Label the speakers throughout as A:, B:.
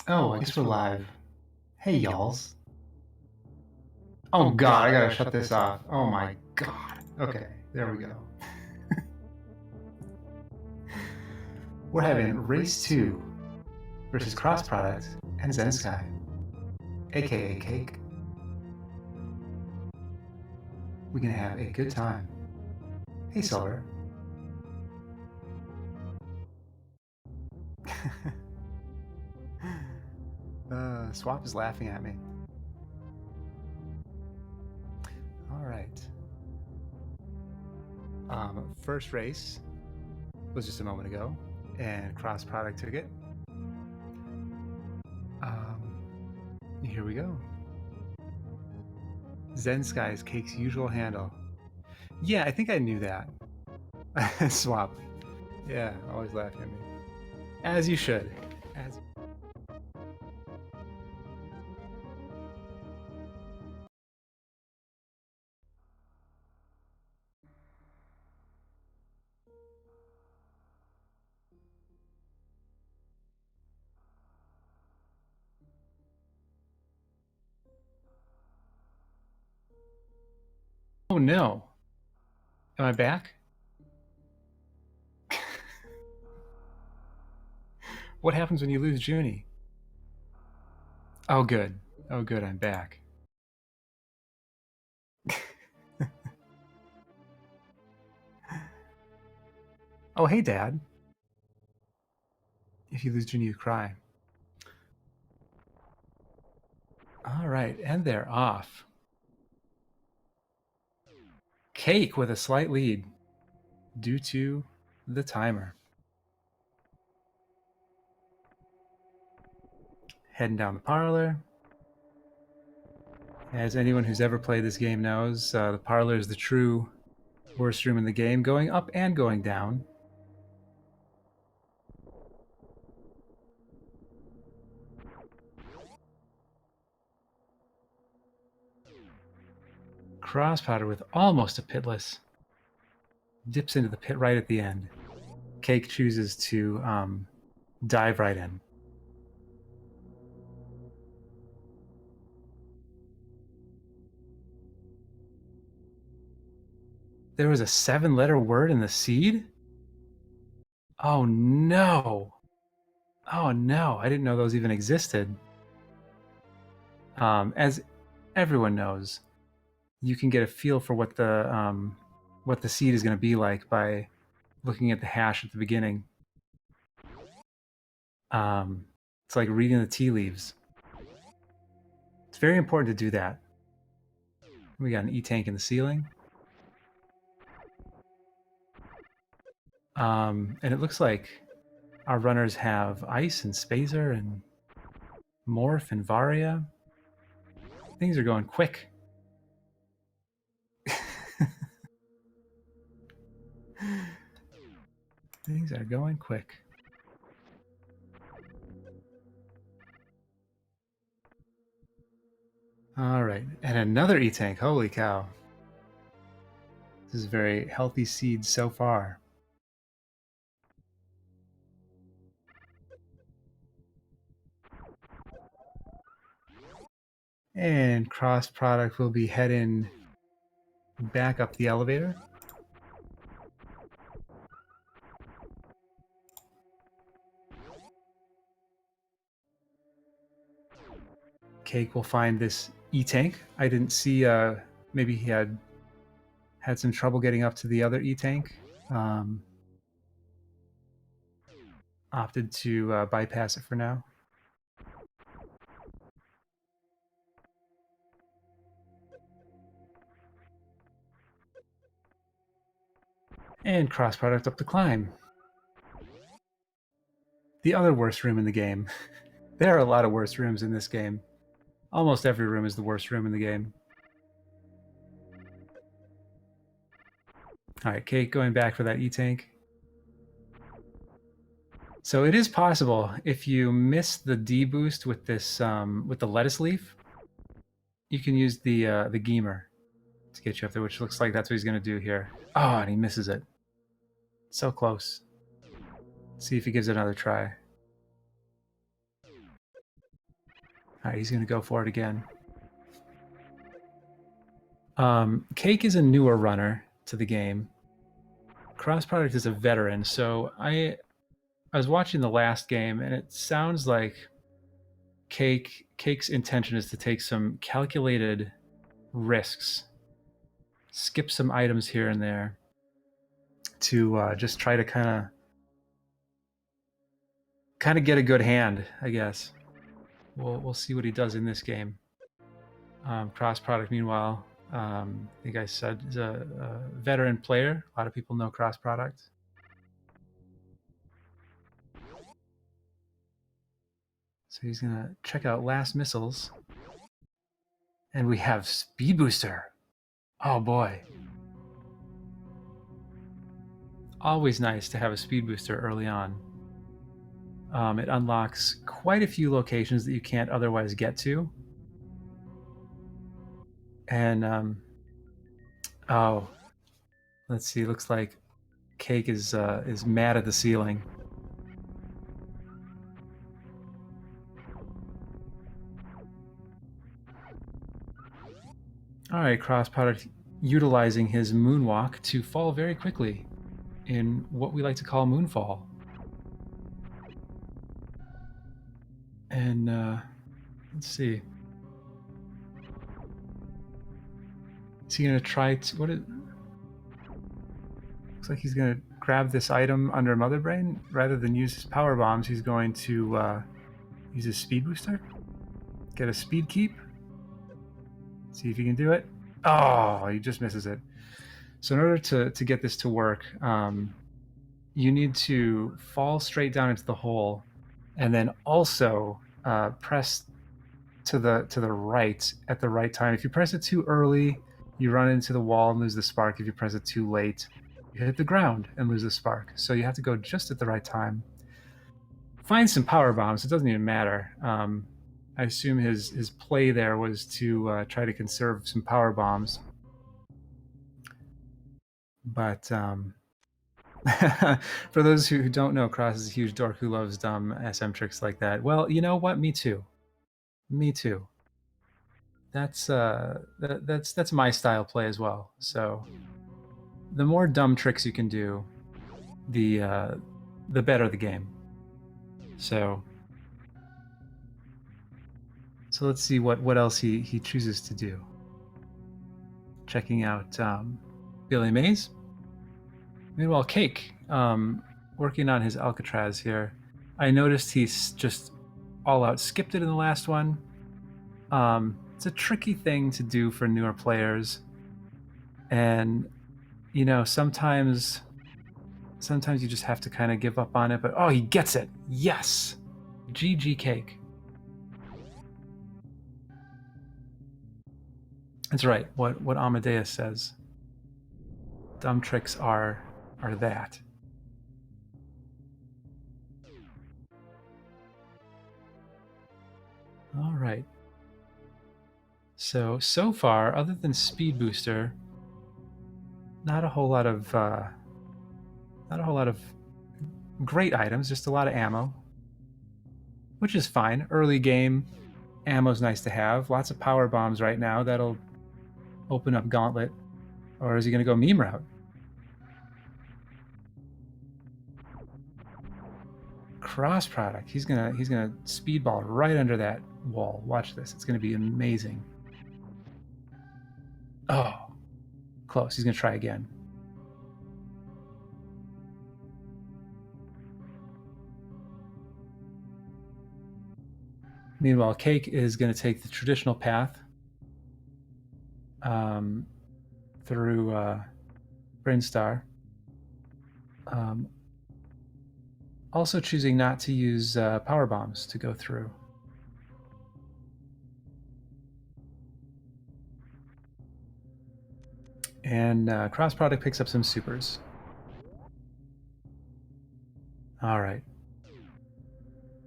A: Oh, I guess we're live. Hey, y'alls. Oh god, I gotta shut this off. Oh my god. Okay, there we go. We're having race 2 versus crossproduct and xensky, aka cake. We're gonna have a good time. Hey, Silver. Swap is laughing at me. All right. First race was just a moment ago, and crossproduct took it. Here we go. xensky is Cake's usual handle. Yeah, I think I knew that. Swap. Yeah, always laughing at me. As you should. As Oh no. Am I back? What happens when you lose Junie? Oh good. Oh good, I'm back. Oh hey Dad. If you lose Junie, you cry. Alright, and they're off. Cake with a slight lead due to the timer. Heading down the parlor. As anyone who's ever played this game knows, the parlor is the true worst room in the game, going up and going down. Cross powder with almost a pitless. Dips into the pit right at the end. Cake chooses to dive right in. There was a 7-letter word in the seed? Oh no. Oh no, I didn't know those even existed. As everyone knows, you can get a feel for what the seed is going to be like by looking at the hash at the beginning. It's like reading the tea leaves. It's very important to do that. We got an E-tank in the ceiling. And it looks like our runners have Ice and Spazer and Morph and Varia. Things are going quick. Things are going quick. All right, and another E-tank. Holy cow. This is a very healthy seed so far. And cross product will be heading back up the elevator. Cake will find this E-tank. I didn't see, maybe he had some trouble getting up to the other E-tank. Opted to bypass it for now. And cross product up the climb. The other worst room in the game. There are a lot of worst rooms in this game. Almost every room is the worst room in the game. Alright, Cake going back for that E-tank. So it is possible, if you miss the D boost with this with the lettuce leaf, you can use the Geemer to get you up there, which looks like that's what he's gonna do here. Oh, and he misses it. So close. Let's see if he gives it another try. All right, he's going to go for it again. Cake is a newer runner to the game. Crossproduct is a veteran, so I was watching the last game, and it sounds like Cake's intention is to take some calculated risks, skip some items here and there, to just try to kind of get a good hand, I guess. We'll see what he does in this game. Crossproduct, meanwhile, I think I said is a veteran player. A lot of people know Crossproduct. So he's gonna check out last missiles, and we have Speed Booster. Oh boy. Always nice to have a Speed Booster early on. It unlocks quite a few locations that you can't otherwise get to. And oh, let's see. Looks like Cake is mad at the ceiling. All right, Crossproduct utilizing his moonwalk to fall very quickly in what we like to call moonfall. And let's see. Is he gonna try to looks like he's gonna grab this item under Mother Brain rather than use his power bombs. He's going to use his speed booster, get a speed keep, see if he can do it. Oh, he just misses it. So in order to get this to work, you need to fall straight down into the hole, and then also press to the right at the right time. If you press it too early, you run into the wall and lose the spark. If you press it too late, you hit the ground and lose the spark. So you have to go just at the right time. Find some power bombs. It doesn't even matter. I assume his play there was to try to conserve some power bombs. But for those who don't know, Cross is a huge dork who loves dumb SM tricks like that. Well, you know what? Me too. Me too. That's my style play as well. So the more dumb tricks you can do, the better the game. So let's see what else he chooses to do. Checking out Billy Mays. Meanwhile, Cake, working on his Alcatraz here. I noticed he's just all out skipped it in the last one. It's a tricky thing to do for newer players, and you know, sometimes you just have to kind of give up on it. But oh, he gets it! Yes, GG Cake. That's right. What Amadeus says. Dumb tricks are that. All right. So far, other than Speed Booster, not a whole lot of great items. Just a lot of ammo, which is fine. Early game, ammo's nice to have. Lots of power bombs right now. That'll open up Gauntlet. Or is he going to go meme route? Crossproduct. He's gonna speedball right under that wall. Watch this. It's gonna be amazing. Oh, close. He's gonna try again. Meanwhile, Cake is gonna take the traditional path through Brainstar. Also choosing not to use power bombs to go through. And Crossproduct picks up some supers. All right.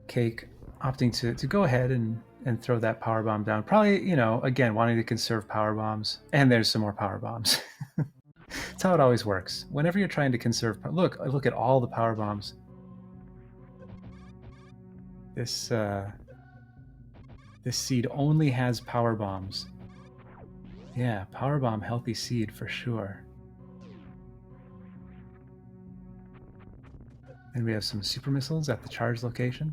A: Cake opting to go ahead and throw that power bomb down. Probably, you know, again, wanting to conserve power bombs. And there's some more power bombs. That's how it always works. Whenever you're trying to conserve... Look at all the power bombs. This This seed only has power bombs. Yeah, power bomb healthy seed for sure. And we have some super missiles at the charge location.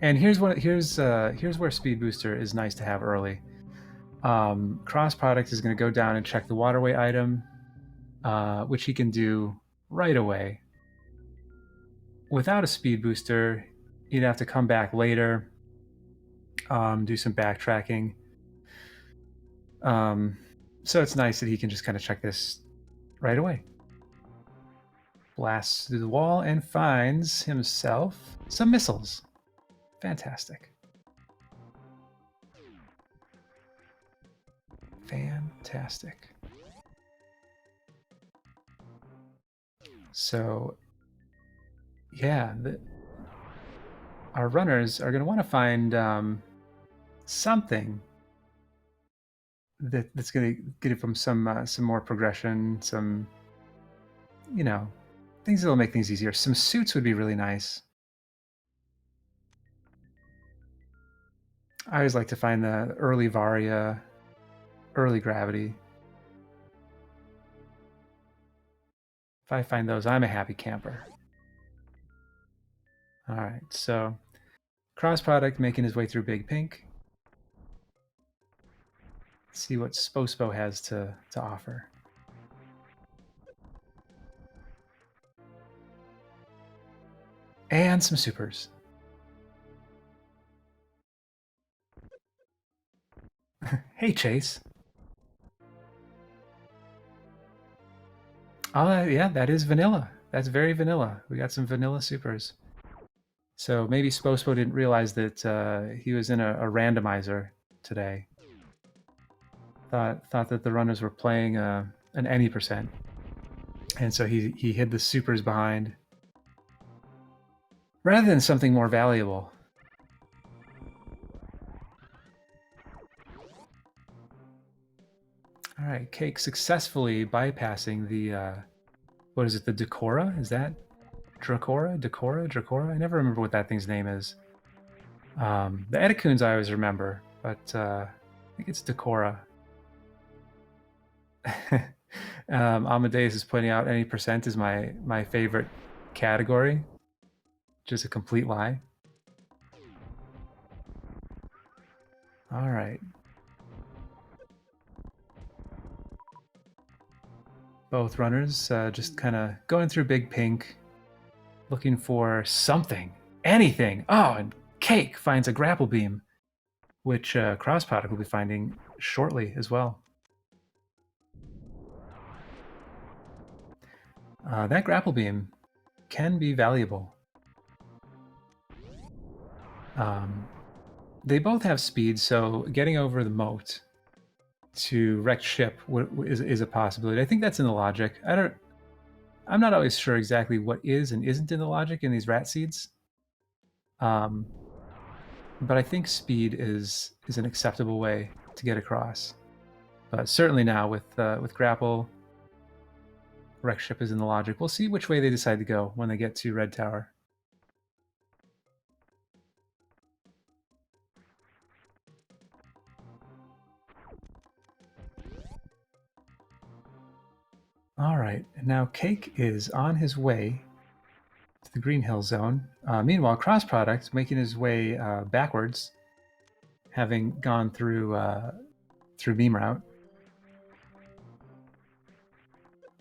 A: And here's where speed booster is nice to have early. Cross product is going to go down and check the waterway item, which he can do right away. Without a speed booster, he'd have to come back later, do some backtracking. So it's nice that he can just kind of check this right away. Blasts through the wall and finds himself some missiles. Fantastic. Fantastic. So, yeah, our runners are going to want to find something that's going to give them some more progression, some, you know, things that'll make things easier. Some suits would be really nice. I always like to find the early Varia, early gravity. If I find those, I'm a happy camper. All right, so cross product making his way through Big Pink. Let's see what Spospo has to offer. And some supers. Hey, Chase. Oh, yeah, that is vanilla. That's very vanilla. We got some vanilla supers. So maybe Spospo didn't realize that he was in a randomizer today. Thought that the runners were playing an any percent. And so he hid the supers behind. Rather than something more valuable. All right, Cake successfully bypassing the, what is it, the Decora? Is that Dracora? Dracora? I never remember what that thing's name is. The Edecoons I always remember, but I think it's Decora. Amadeus is pointing out any percent is my favorite category, which is a complete lie. All right. Both runners just kind of going through Big Pink, looking for something, anything. Oh, and Cake finds a grapple beam, which Cross Product will be finding shortly as well. That grapple beam can be valuable. They both have speed, so getting over the moat to wrecked ship is a possibility. I think that's in the logic. I'm not always sure exactly what is and isn't in the logic in these rat seeds. But I think speed is an acceptable way to get across. But certainly now with grapple, wrecked ship is in the logic. We'll see which way they decide to go when they get to Red Tower. All right, and now Cake is on his way to the Green Hill Zone. Meanwhile, Cross Product making his way backwards, having gone through Beam Route.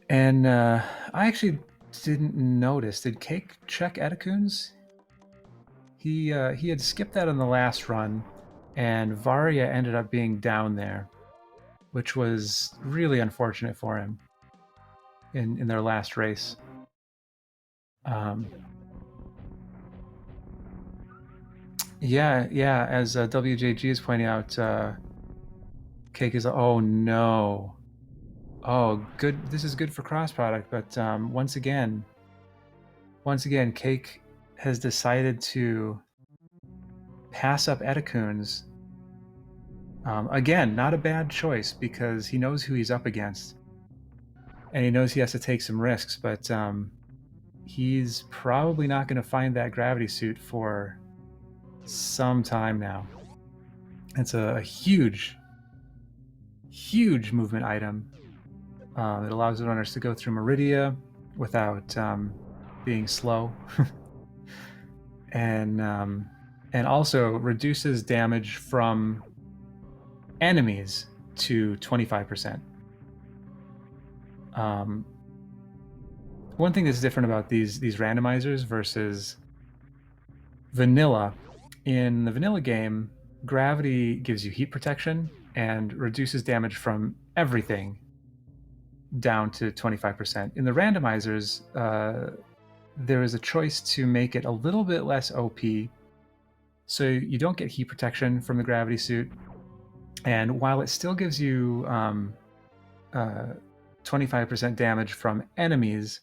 A: And I actually didn't notice. Did Cake check Edecoons? He had skipped that on the last run, and Varia ended up being down there, which was really unfortunate for him in their last race. Yeah, as WJG is pointing out, Cake is, oh no. Oh, good. This is good for Cross Product, but once again, Cake has decided to pass up Edecoons. Again, not a bad choice because he knows who he's up against. And he knows he has to take some risks, but he's probably not going to find that gravity suit for some time now. It's a huge, huge movement item. It allows the runners to go through Meridia without being slow, and also reduces damage from enemies to 25%. One thing that's different about these randomizers versus vanilla, in the vanilla game, gravity gives you heat protection and reduces damage from everything down to 25%. In the randomizers, there is a choice to make it a little bit less OP, so you don't get heat protection from the gravity suit, and while it still gives you 25% damage from enemies,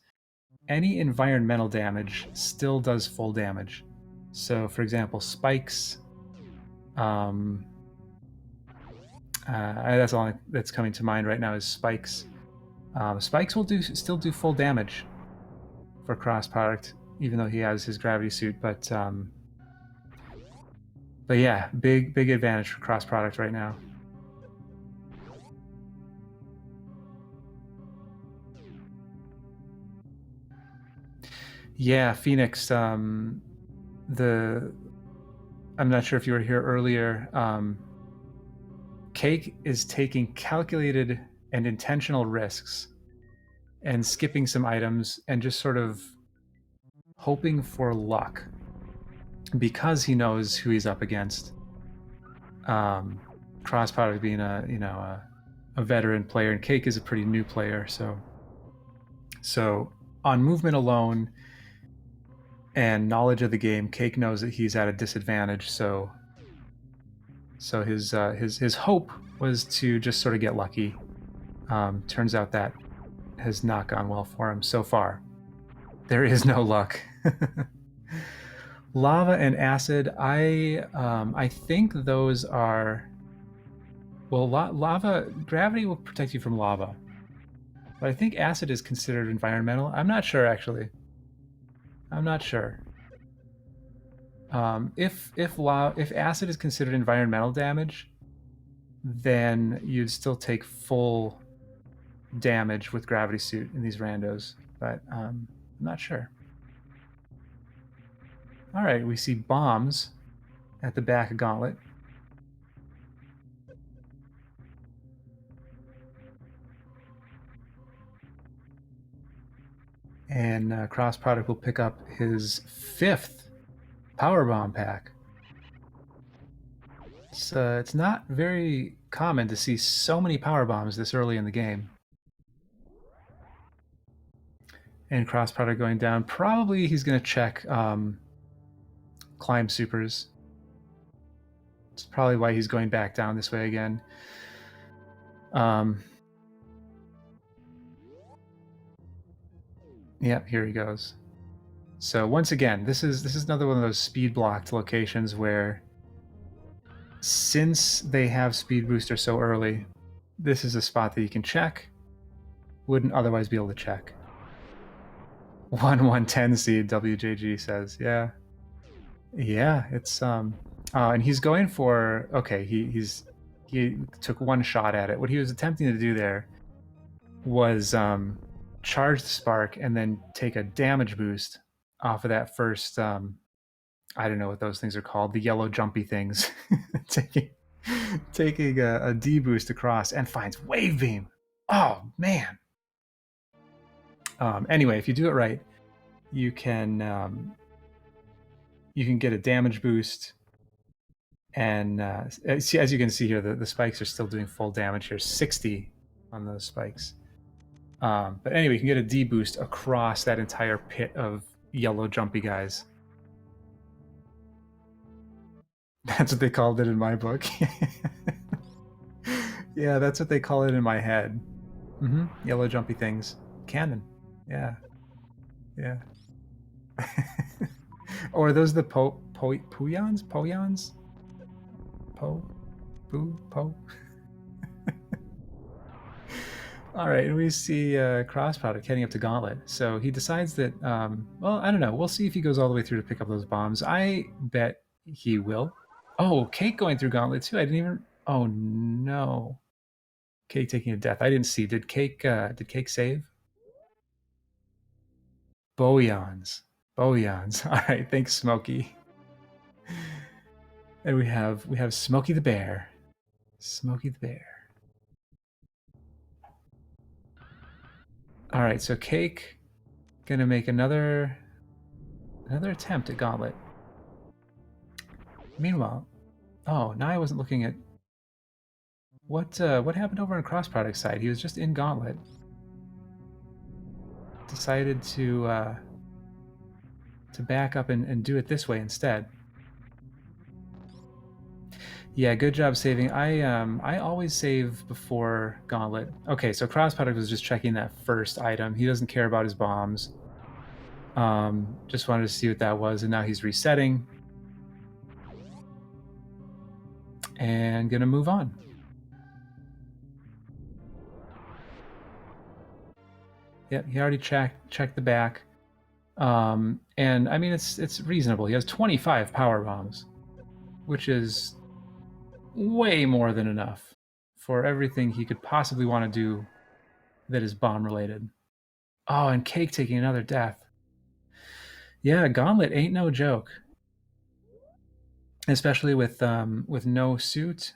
A: any environmental damage still does full damage. So, for example, spikes. That's all that's coming to mind right now is spikes. Spikes will still do full damage for cross product, even though he has his gravity suit. But yeah, big advantage for cross product right now. Yeah, Phoenix. I'm not sure if you were here earlier. Cake is taking calculated and intentional risks and skipping some items and just sort of hoping for luck because he knows who he's up against. Cross product being a veteran player, and Cake is a pretty new player, so on movement alone and knowledge of the game, Cake knows that he's at a disadvantage. So his hope was to just sort of get lucky. Turns out that has not gone well for him so far. There is no luck. Lava and acid, I think those are, well, lava, gravity will protect you from lava, but I think acid is considered environmental. I'm not sure, actually. I'm not sure. If acid is considered environmental damage, then you'd still take full damage with gravity suit in these randos, but I'm not sure. All right, we see bombs at the back of Gauntlet. And Cross Product will pick up his 5th Power Bomb pack. It's not very common to see so many Power Bombs this early in the game. And Cross Product going down. Probably he's going to check Climb Supers. It's probably why he's going back down this way again. Yep, here he goes. So once again, this is another one of those speed blocked locations where, since they have speed booster so early, this is a spot that you can check. Wouldn't otherwise be able to check. 1/110 seed, WJG says. Yeah, it's and he's going for, okay, he took one shot at it. What he was attempting to do there was charge the spark and then take a damage boost off of that first, I don't know what those things are called, the yellow jumpy things. taking a D boost across and finds Wave Beam. Oh man. Anyway, if you do it right, you can get a damage boost, and as you can see here, the spikes are still doing full damage here, 60 on those spikes. But anyway, you can get a D boost across that entire pit of yellow jumpy guys. That's what they called it in my book. Yeah, that's what they call it in my head. Yellow jumpy things. Canon. Yeah. Or are those the Pooyans? Poyans? Po? All right, and we see Cross Product heading up to Gauntlet. So he decides that, well, I don't know. We'll see if he goes all the way through to pick up those bombs. I bet he will. Oh, Cake going through Gauntlet too. I didn't even. Oh no. Cake taking a death. I didn't see. Did Cake save? Boyons. Boyons. All right. Thanks, Smokey. And we have Smokey the Bear. Smokey the Bear. All right. So Cake gonna make another attempt at Gauntlet. Meanwhile, oh, now I wasn't looking at what happened over on Cross Product side. He was just in Gauntlet. Decided to back up and do it this way instead. Yeah, good job saving. I always save before Gauntlet. Okay, so Cross Product was just checking that first item. He doesn't care about his bombs. Just wanted to see what that was, and now he's resetting. And gonna move on. Yep, he already checked the back. And I mean it's reasonable. He has 25 power bombs, which is way more than enough for everything he could possibly want to do that is bomb related. Oh, and Cake taking another death. Yeah, Gauntlet ain't no joke, especially with no suit.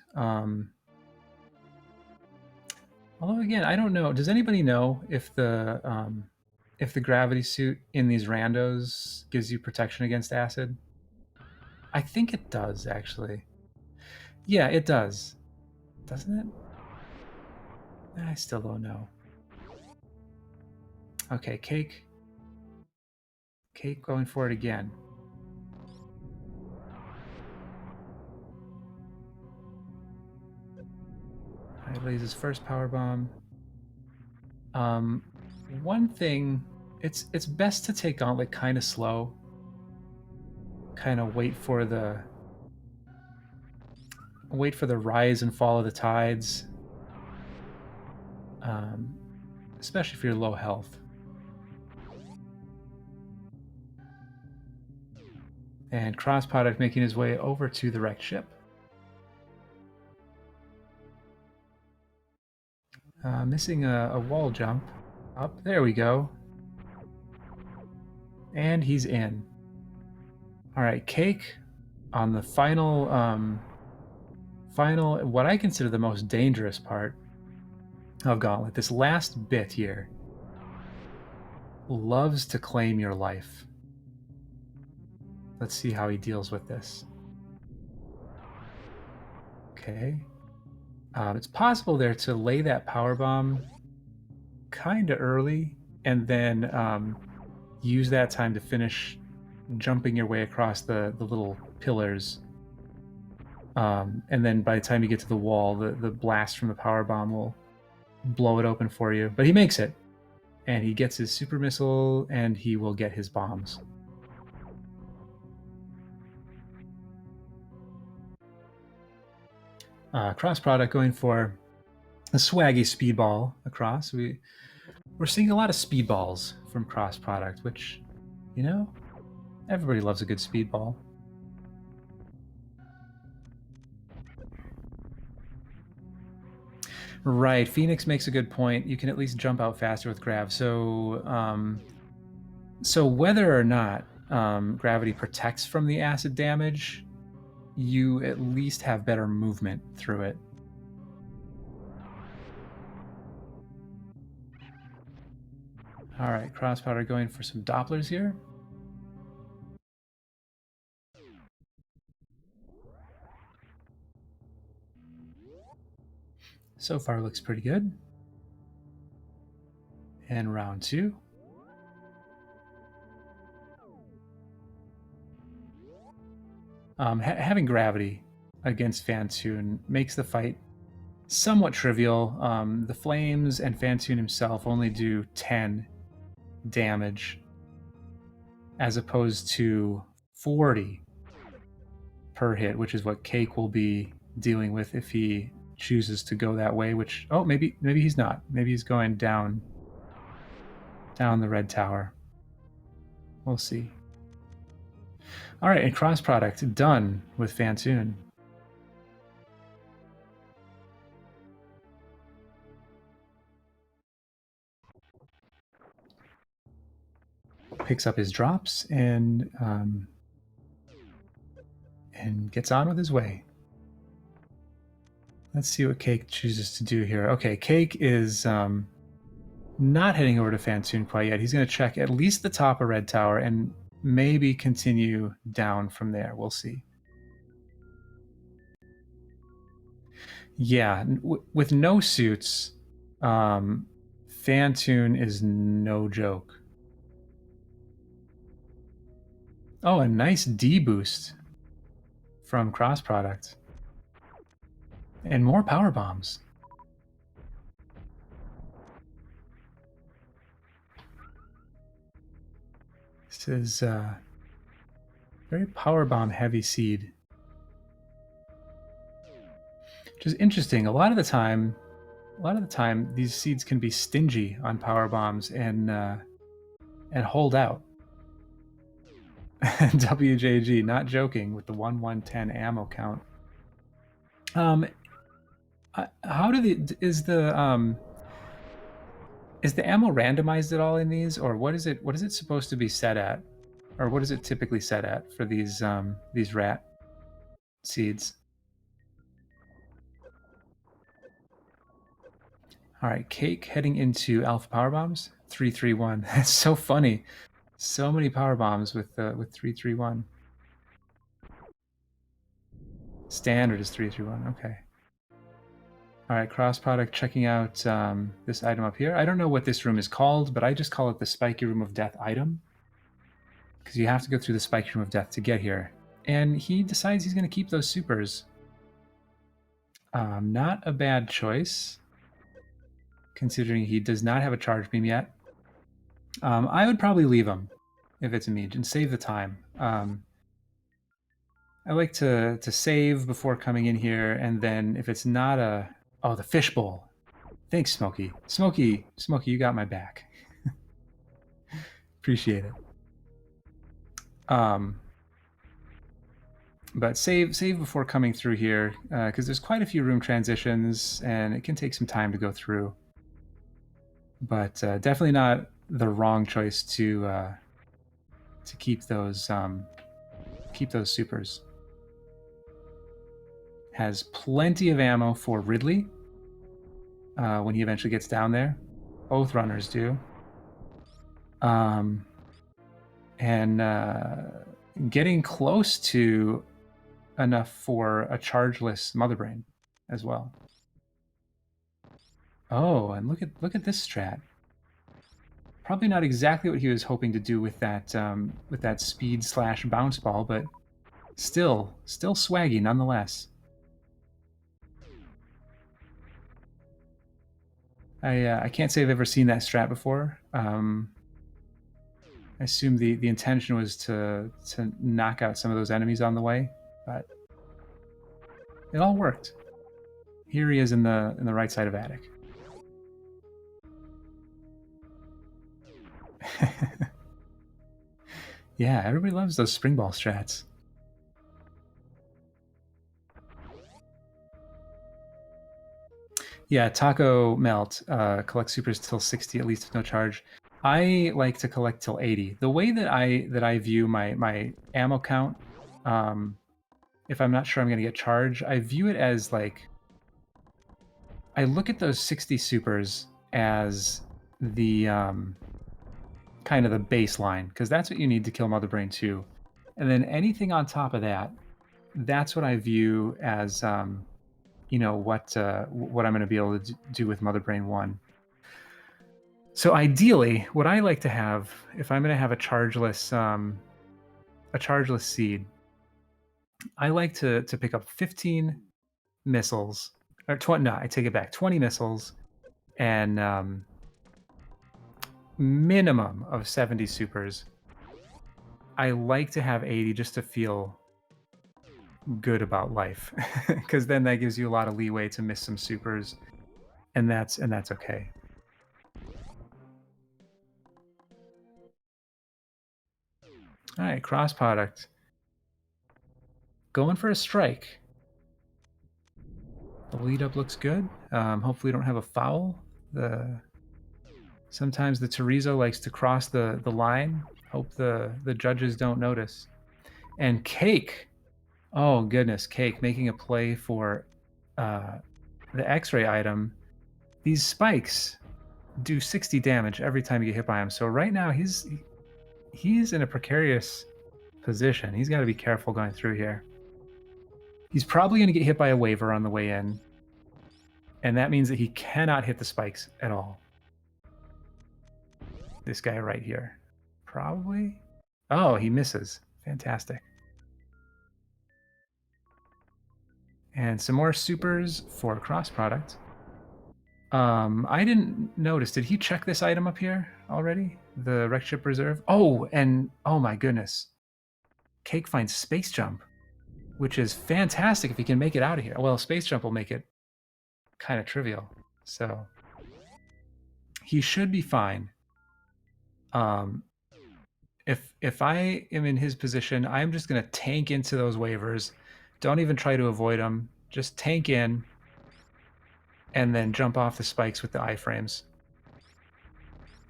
A: Although again, I don't know. Does anybody know if the gravity suit in these randos gives you protection against acid? I think it does actually. Yeah, it does. Doesn't it? I still don't know. Okay, Cake going for it again. He lays his first power bomb. One thing, it's best to take Gauntlet kind of slow. Kind of wait for the rise and fall of the tides. Especially if you're low health. And Cross Product making his way over to the wrecked ship. Missing a wall jump. Up, there we go. And he's in. All right, Cake on the final, what I consider the most dangerous part of Gauntlet. This last bit here loves to claim your life. Let's see how he deals with this. Okay. It's possible there to lay that power bomb kind of early and then use that time to finish jumping your way across the little pillars. And then by the time you get to the wall, the blast from the power bomb will blow it open for you. But he makes it. And he gets his super missile, and he will get his bombs. Cross Product going for a swaggy speedball across. We're seeing a lot of speedballs from Cross Product, which, you know, everybody loves a good speedball. Right, Phoenix makes a good point. You can at least jump out faster with grav. So, so whether or not gravity protects from the acid damage, you at least have better movement through it. All right, Cross Powder going for some Dopplers here. So far looks pretty good. And round two. Having gravity against Fantoon makes the fight somewhat trivial. The flames and Fantoon himself only do 10 damage as opposed to 40 per hit, which is what Cake will be dealing with if he chooses to go that way, which, oh, maybe he's not. Maybe he's going down the red tower. We'll see. All right, and Cross Product done with Fantoon. picks up his drops and gets on with his way. Let's see what Cake chooses to do here. Okay, Cake is not heading over to Fantoon quite yet. He's going to check at least the top of Red Tower and maybe continue down from there. We'll see. Yeah, with no suits, Fantoon is no joke. Oh, a nice D boost from crossproduct. And more power bombs. This is very power bomb heavy seed. Which is interesting. A lot of the time these seeds can be stingy on power bombs and hold out. WJG, not joking with the 1/110 ammo count. How do is the ammo randomized at all in these, or what is it supposed to be set at, or what is it typically set at for these rat seeds? All right, Cake heading into Alpha Power Bombs 331. That's so funny. So many power bombs with 331. Standard is 331. Okay. All right, cross product. Checking out this item up here. I don't know what this room is called, but I just call it the Spiky Room of Death item because you have to go through the Spiky Room of Death to get here. And he decides he's going to keep those supers. Not a bad choice, considering he does not have a charge beam yet. I would probably leave him if it's a Mage and save the time. I like to save before coming in here, and then if it's not a... Oh, the fishbowl. Thanks, Smokey. Smokey, you got my back. Appreciate it. But save before coming through here, because there's quite a few room transitions, and it can take some time to go through. But definitely not the wrong choice to keep those supers. Has plenty of ammo for Ridley when he eventually gets down there. Both runners do. And getting close to enough for a chargeless Mother Brain as well. Oh, and look at this strat. Probably not exactly what he was hoping to do with that speed / bounce ball, but still swaggy nonetheless. I can't say I've ever seen that strat before. I assume the intention was to knock out some of those enemies on the way, but it all worked. Here he is in the right side of attic. Yeah, everybody loves those spring ball strats. Yeah, Taco Melt collect supers till 60 at least with no charge. I like to collect till 80. The way that I view my ammo count, if I'm not sure I'm going to get charge, I view it as like, I look at those 60 supers as the kind of the baseline, because that's what you need to kill Mother Brain 2. And then anything on top of that, that's what I view as you know, what I'm going to be able to do with Mother Brain 1. So ideally, what I like to have, if I'm going to have a chargeless seed, I like to pick up 15 missiles, or 20. No, I take it back. 20 missiles, and minimum of 70 supers. I like to have 80 just to feel good about life, because then that gives you a lot of leeway to miss some supers, and that's okay. All right, cross product. Going for a strike. The lead up looks good. Hopefully we don't have a foul. Sometimes the Chorizo likes to cross the line Hope the judges don't notice. And Cake, oh goodness, Cake making a play for the X-ray item. These spikes do 60 damage every time you get hit by him. So right now he's in a precarious position. He's got to be careful going through here. He's probably going to get hit by a waiver on the way in, and that means that he cannot hit the spikes at all. This guy right here. Probably. Oh, he misses. Fantastic. And some more supers for cross product. I didn't notice. Did he check this item up here already? The wreck ship reserve? Oh, and oh my goodness. Cake finds space jump, which is fantastic if he can make it out of here. Well, space jump will make it kind of trivial. So he should be fine. If I am in his position, I'm just going to tank into those waivers. Don't even try to avoid them. Just tank in and then jump off the spikes with the iframes.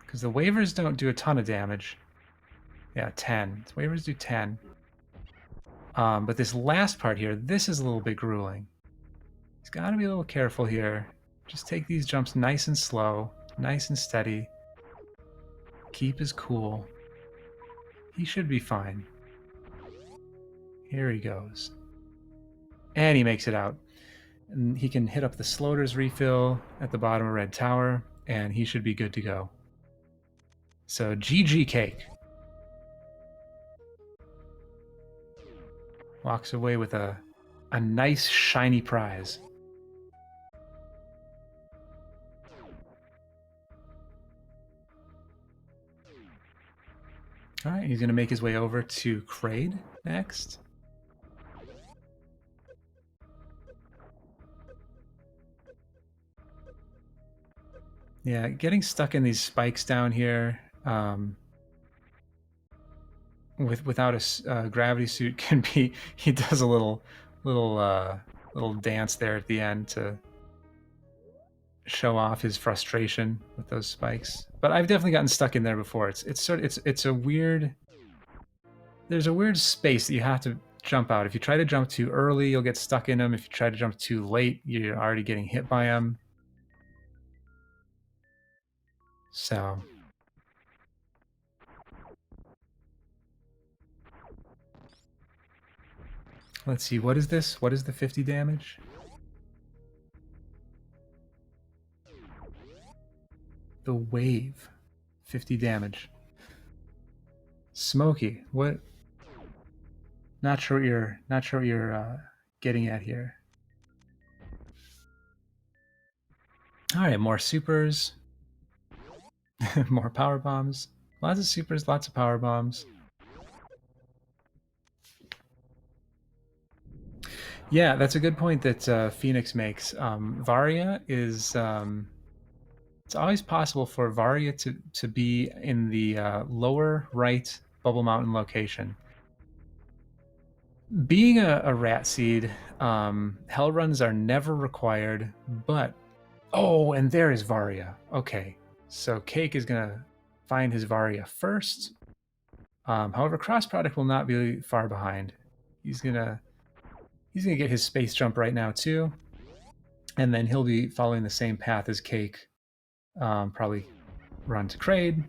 A: Because the waivers don't do a ton of damage. Yeah, 10. The waivers do 10. But this last part here, this is a little bit grueling. He's got to be a little careful here. Just take these jumps nice and slow, nice and steady. Keep his cool. He should be fine. Here he goes. And he makes it out. And he can hit up the Sloater's refill at the bottom of Red Tower, and he should be good to go. So GG Cake. Walks away with a nice shiny prize. All right, he's going to make his way over to Kraid next. Yeah, getting stuck in these spikes down here without a gravity suit can be. He does a little dance there at the end to show off his frustration with those spikes. But I've definitely gotten stuck in there before. It's a weird. There's a weird space that you have to jump out. If you try to jump too early, you'll get stuck in them. If you try to jump too late, you're already getting hit by them. So let's see, what is this? What is the 50 damage? The wave. 50 damage. Smoky. What? Not sure what you're getting at here. All right, more supers. More power bombs. Lots of supers, lots of power bombs. Yeah, that's a good point that Phoenix makes. Varia is... it's always possible for Varia to be in the lower right Bubble Mountain location. Being a rat seed, hell runs are never required, but... Oh, and there is Varia. Okay. So Cake is going to find his Varia first. However, cross product will not be far behind. He's gonna get his space jump right now too, and then he'll be following the same path as Cake. Probably run to Kraid,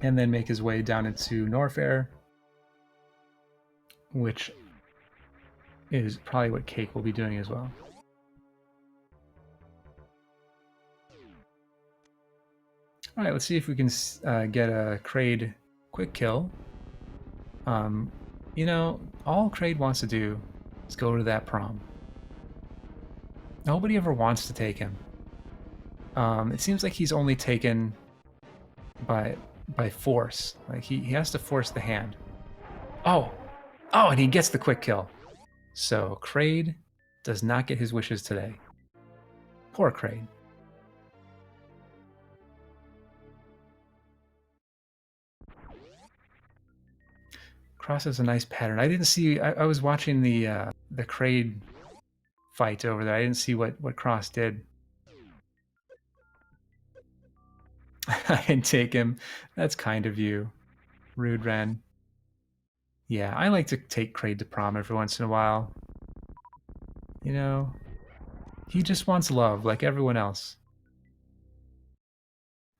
A: and then make his way down into Norfair, which is probably what Cake will be doing as well. All right, let's see if we can get a Kraid quick kill. You know, all Kraid wants to do is go to that prom. Nobody ever wants to take him. It seems like he's only taken by force. Like he has to force the hand. Oh, and he gets the quick kill. So Kraid does not get his wishes today. Poor Kraid. Cross has a nice pattern. I didn't see. I was watching the Kraid fight over there. I didn't see what Cross did. I didn't take him. That's kind of you. Rude Ren. Yeah, I like to take Kraid to prom every once in a while. You know, he just wants love like everyone else.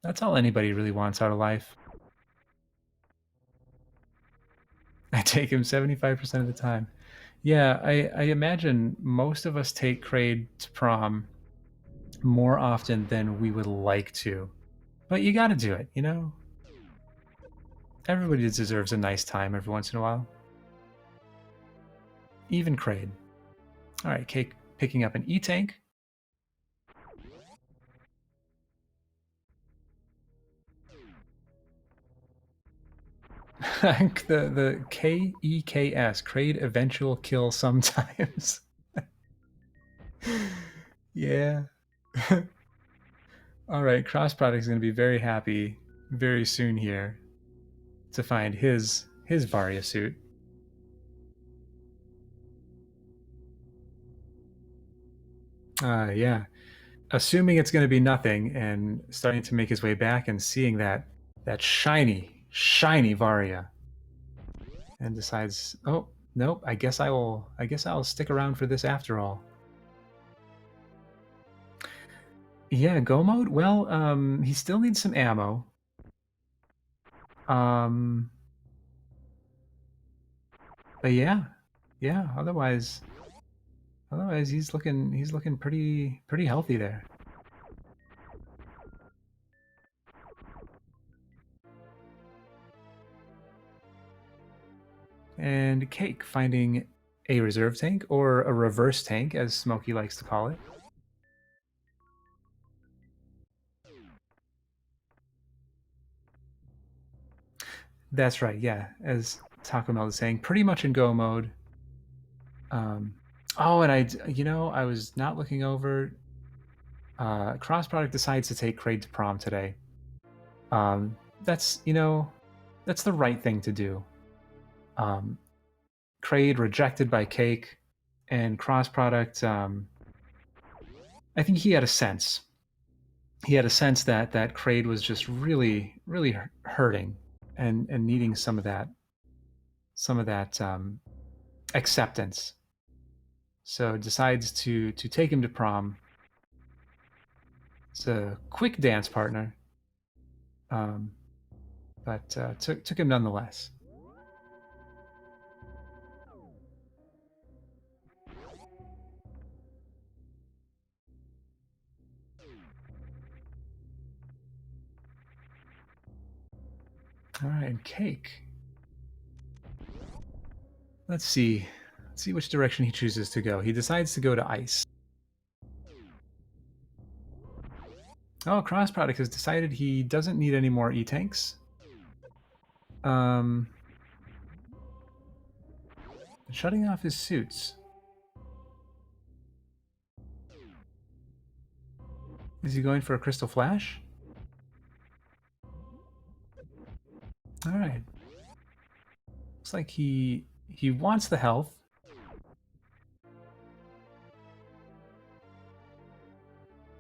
A: That's all anybody really wants out of life. I take him 75% of the time. Yeah, I imagine most of us take Kraid to prom more often than we would like to. But you gotta do it, you know? Everybody deserves a nice time every once in a while. Even Kraid. Alright, Cake picking up an E-Tank. the K-E-K-S, Kraid eventual kill sometimes. Yeah. Alright, Cross Product is going to be very happy very soon here to find his Varia suit. Yeah. Assuming it's going to be nothing and starting to make his way back and seeing that shiny Varia, and decides, oh nope, I guess I'll stick around for this after all. Yeah, go mode. Well, he still needs some ammo. But yeah, Otherwise, he's looking pretty healthy there. And Cake finding a reserve tank, or a reverse tank, as Smokey likes to call it. That's right, yeah. As Taco Mel is saying, pretty much in go mode. Oh, and I was not looking over. Cross Product decides to take Kraid to prom today. That's that's the right thing to do. Kraid rejected by Cake, and Cross Product. I think he had a sense. He had a sense that Kraid was just really hurting and needing some of that acceptance. So decides to take him to prom. It's a quick dance partner, but took him nonetheless. All right, Cake. Let's see which direction he chooses to go. He decides to go to ice. Oh, Cross Product has decided he doesn't need any more E-Tanks. Shutting off his suits. Is he going for a Crystal Flash? All right. Looks like he wants the health.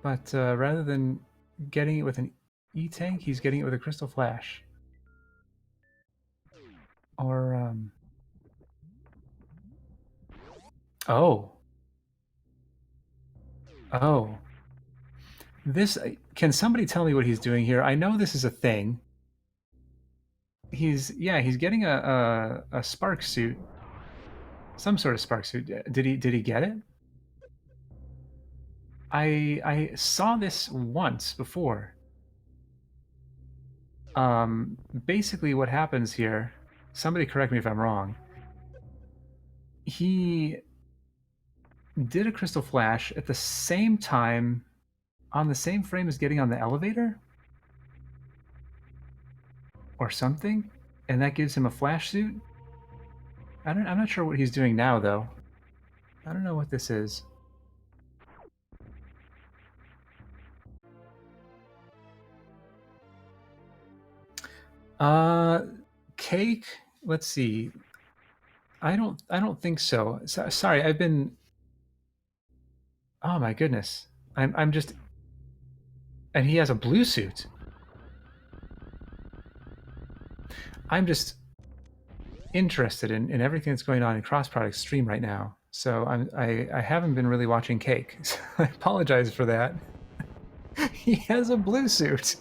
A: But rather than getting it with an E-Tank, he's getting it with a Crystal Flash. Or, Oh. Oh. This... Can somebody tell me what he's doing here? I know this is a thing. He's getting a spark suit. Some sort of spark suit. Did he get it? I saw this once before. Basically what happens here, somebody correct me if I'm wrong, he did a Crystal Flash at the same time, on the same frame as getting on the elevator? Or something? And that gives him a flash suit? I'm not sure what he's doing now, though. I don't know what this is. Cake? Let's see. I don't think so. Sorry, I've been... Oh my goodness. I'm just... And he has a blue suit. I'm just interested in everything that's going on in Cross Product stream right now. So I haven't been really watching Cake. So I apologize for that. He has a blue suit.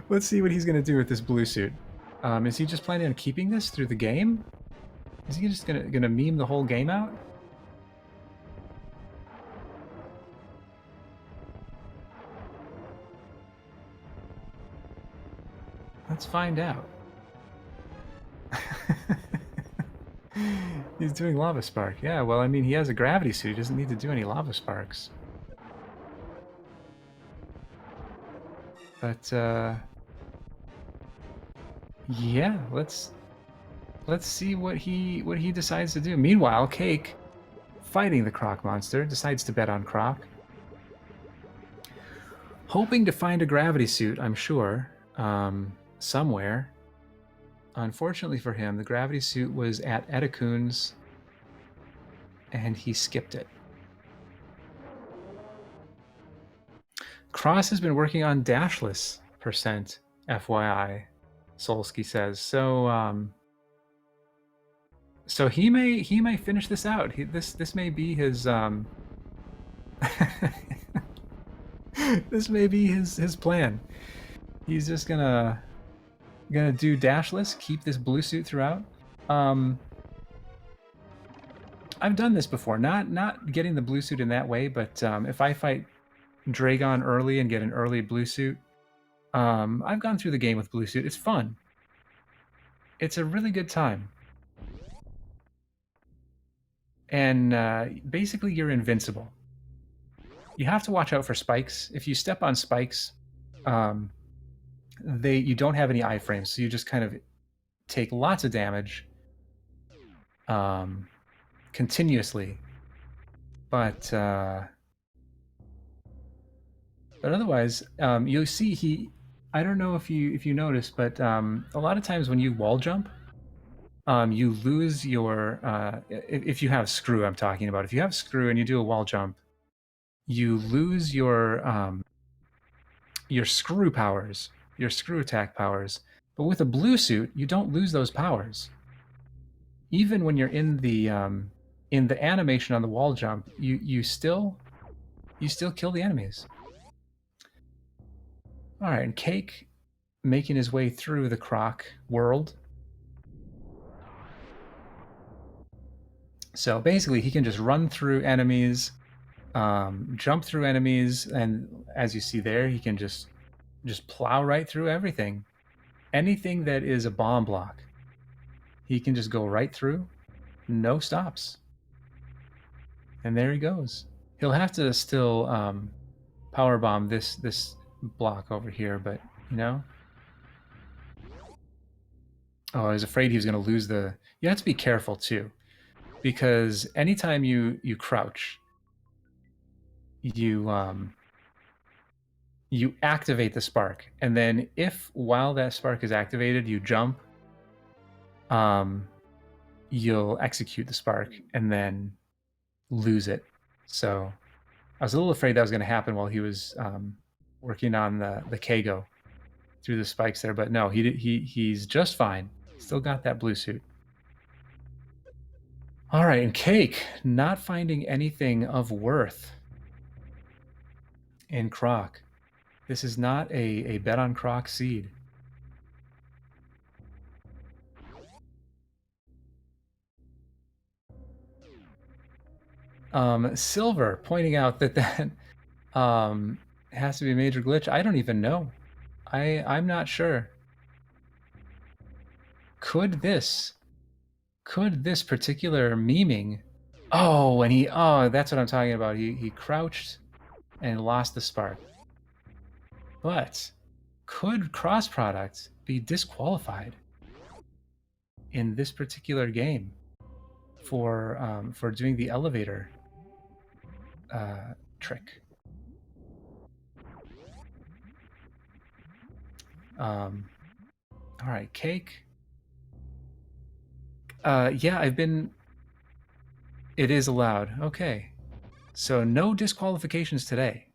A: Let's see what he's going to do with this blue suit. Is he just planning on keeping this through the game? Is he just gonna meme the whole game out? Let's find out. He's doing lava spark. Yeah, well, I mean, he has a gravity suit. He doesn't need to do any lava sparks. But yeah, let's see what he decides to do. Meanwhile, Cake, fighting the Croc monster, decides to bet on Croc, hoping to find a gravity suit. I'm sure, somewhere. Unfortunately for him, the gravity suit was at Edakun's, and he skipped it. Cross has been working on dashless %, FYI, Solsky says. So, so he may finish this out. This may be his this may be his plan. He's just gonna do dashless, keep this blue suit throughout. I've done this before, not getting the blue suit in that way, but if I fight Dragon early and get an early blue suit, I've gone through the game with blue suit. It's fun. It's a really good time. And basically you're invincible. You have to watch out for spikes. If you step on spikes, you don't have any iframes, so you just kind of take lots of damage continuously. But otherwise, you'll see I don't know if you notice, but a lot of times when you wall jump, you lose your if you have screw. I'm talking about if you have screw and you do a wall jump, you lose your screw powers, your screw attack powers. But with a blue suit, you don't lose those powers. Even when you're in the animation on the wall jump, you still kill the enemies. All right, and Cake making his way through the Croc world. So basically, he can just run through enemies, jump through enemies, and as you see there, he can just plow right through everything. Anything that is a bomb block, he can just go right through, no stops. And there he goes. He'll have to still power bomb this block over here, but you know. Oh, I was afraid he was going to lose the. You have to be careful too, because anytime you crouch, you activate the spark, and then if while that spark is activated you jump, you'll execute the spark and then lose it. So I was a little afraid that was going to happen while he was working on the Kago through the spikes there, but no, he's just fine. Still got that blue suit. All right, and Cake not finding anything of worth in Croc. This is not a bet on Croc seed. Silver pointing out that has to be a major glitch. I don't even know. I'm not sure. Could this particular memeing? Oh, and that's what I'm talking about. He crouched and lost the spark. But could cross product be disqualified in this particular game for doing the elevator trick? All right, Cake. Yeah, it is allowed. Okay. So no disqualifications today.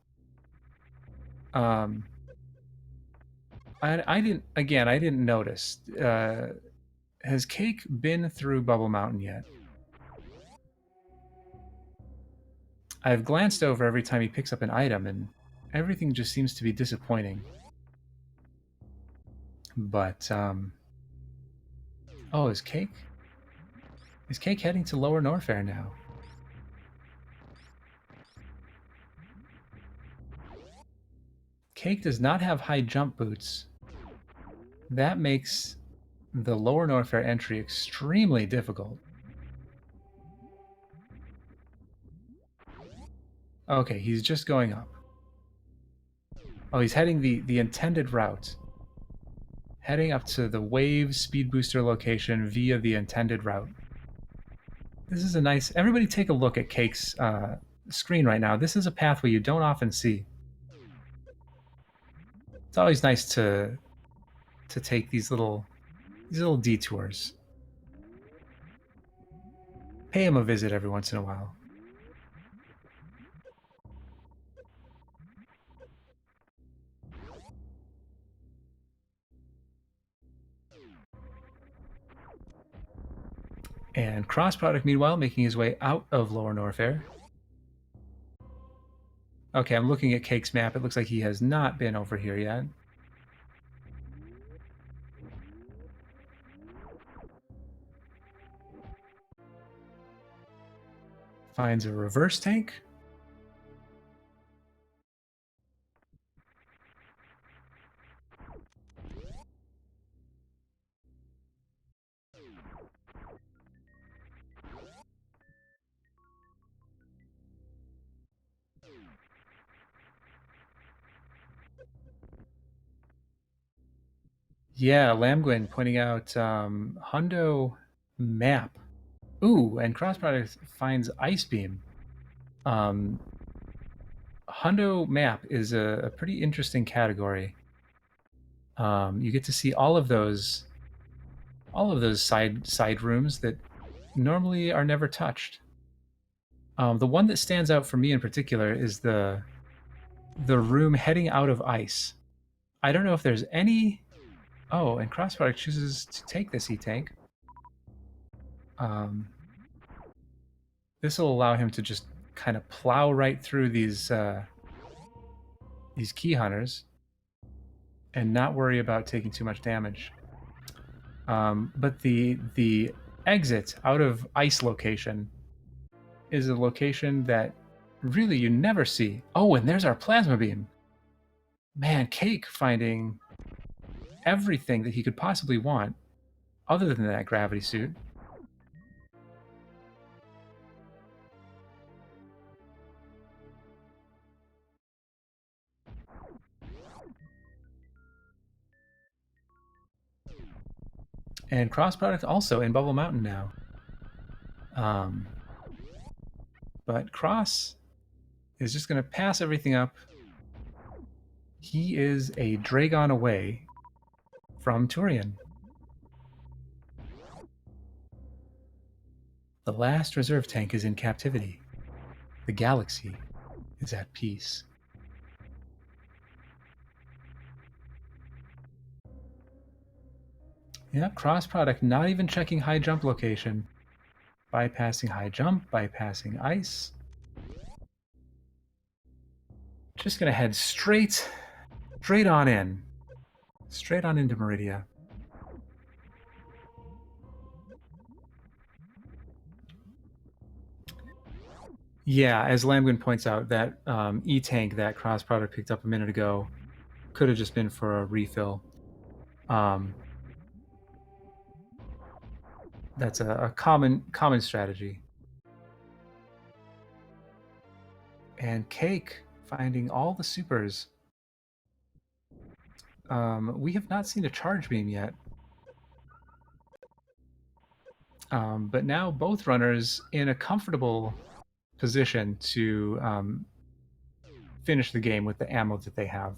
A: I didn't. Again, I didn't notice. Has Cake been through Bubble Mountain yet? I've glanced over every time he picks up an item, and everything just seems to be disappointing. But oh, is Cake heading to Lower Norfair now? Cake does not have high jump boots. That makes the Lower Norfair entry extremely difficult. Okay, he's just going up. Oh, he's heading the intended route. Heading up to the Wave Speed Booster location via the intended route. This is a nice... Everybody take a look at Cake's screen right now. This is a pathway you don't often see. It's always nice to take these little detours. Pay him a visit every once in a while. And crossproduct, meanwhile, making his way out of Lower Norfair. Okay, I'm looking at Cake's map. It looks like he has not been over here yet. Finds a reverse tank. Yeah, Lamgwin pointing out Hundo map. Ooh, and crossproduct finds Ice Beam. Hundo map is a pretty interesting category. You get to see all of those side rooms that normally are never touched. The one that stands out for me in particular is the room heading out of ice. I don't know if there's any... Oh, and crossproduct chooses to take this E-tank. This will allow him to just kind of plow right through these key hunters and not worry about taking too much damage. But the exit out of ice location is a location that really you never see. Oh, and there's our plasma beam. Man, Cake finding everything that he could possibly want other than that gravity suit. And crossproduct also in Bubble Mountain now. But Cross is just going to pass everything up. He is a Dragon away from Turian. The last reserve tank is in captivity. The galaxy is at peace. Yeah, crossproduct not even checking high jump location. Bypassing high jump, bypassing ice. Just gonna head straight on in. Straight on into Meridia. Yeah, as Lamgwin points out, that E-tank that crossproduct picked up a minute ago could have just been for a refill. That's a common strategy. And Cake finding all the supers. We have not seen a charge beam yet. But now both runners in a comfortable position to finish the game with the ammo that they have.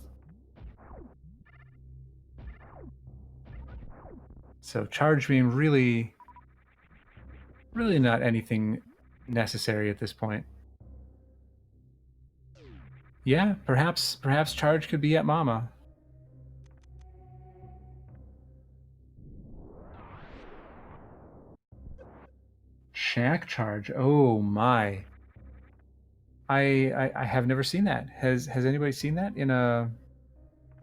A: So charge beam really not anything necessary at this point. Yeah, perhaps charge could be at Mama. Shack charge. Oh my. I have never seen that. Has anybody seen that in a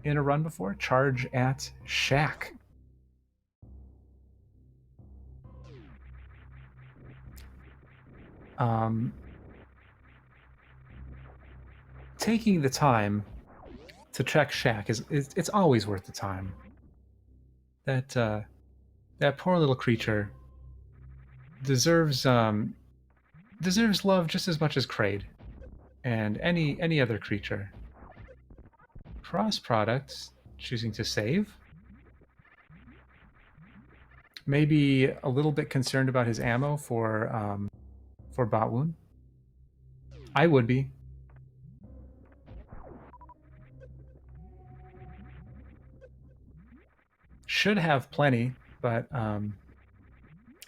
A: run before? Charge at Shack. Taking the time to check Shack is it's always worth the time. That poor little creature deserves deserves love just as much as Kraid and any other creature. Cross products, choosing to save. Maybe a little bit concerned about his ammo for Batwoon. I would be. Should have plenty, but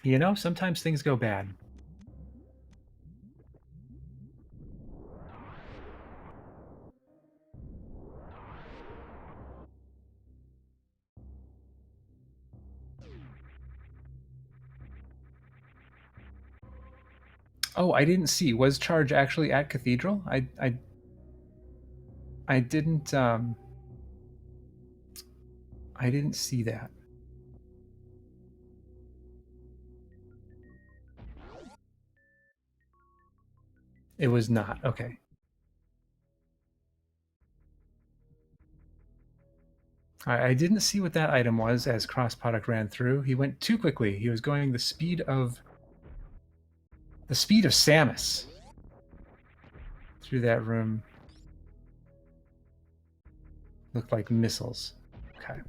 A: you know, sometimes things go bad. Oh, I didn't see. Was Charge actually at Cathedral? I didn't I didn't see that. It was not. Okay. I didn't see what that item was as Cross Product ran through. He went too quickly. He was going the speed of Samus through that room. Looked like missiles. Okay.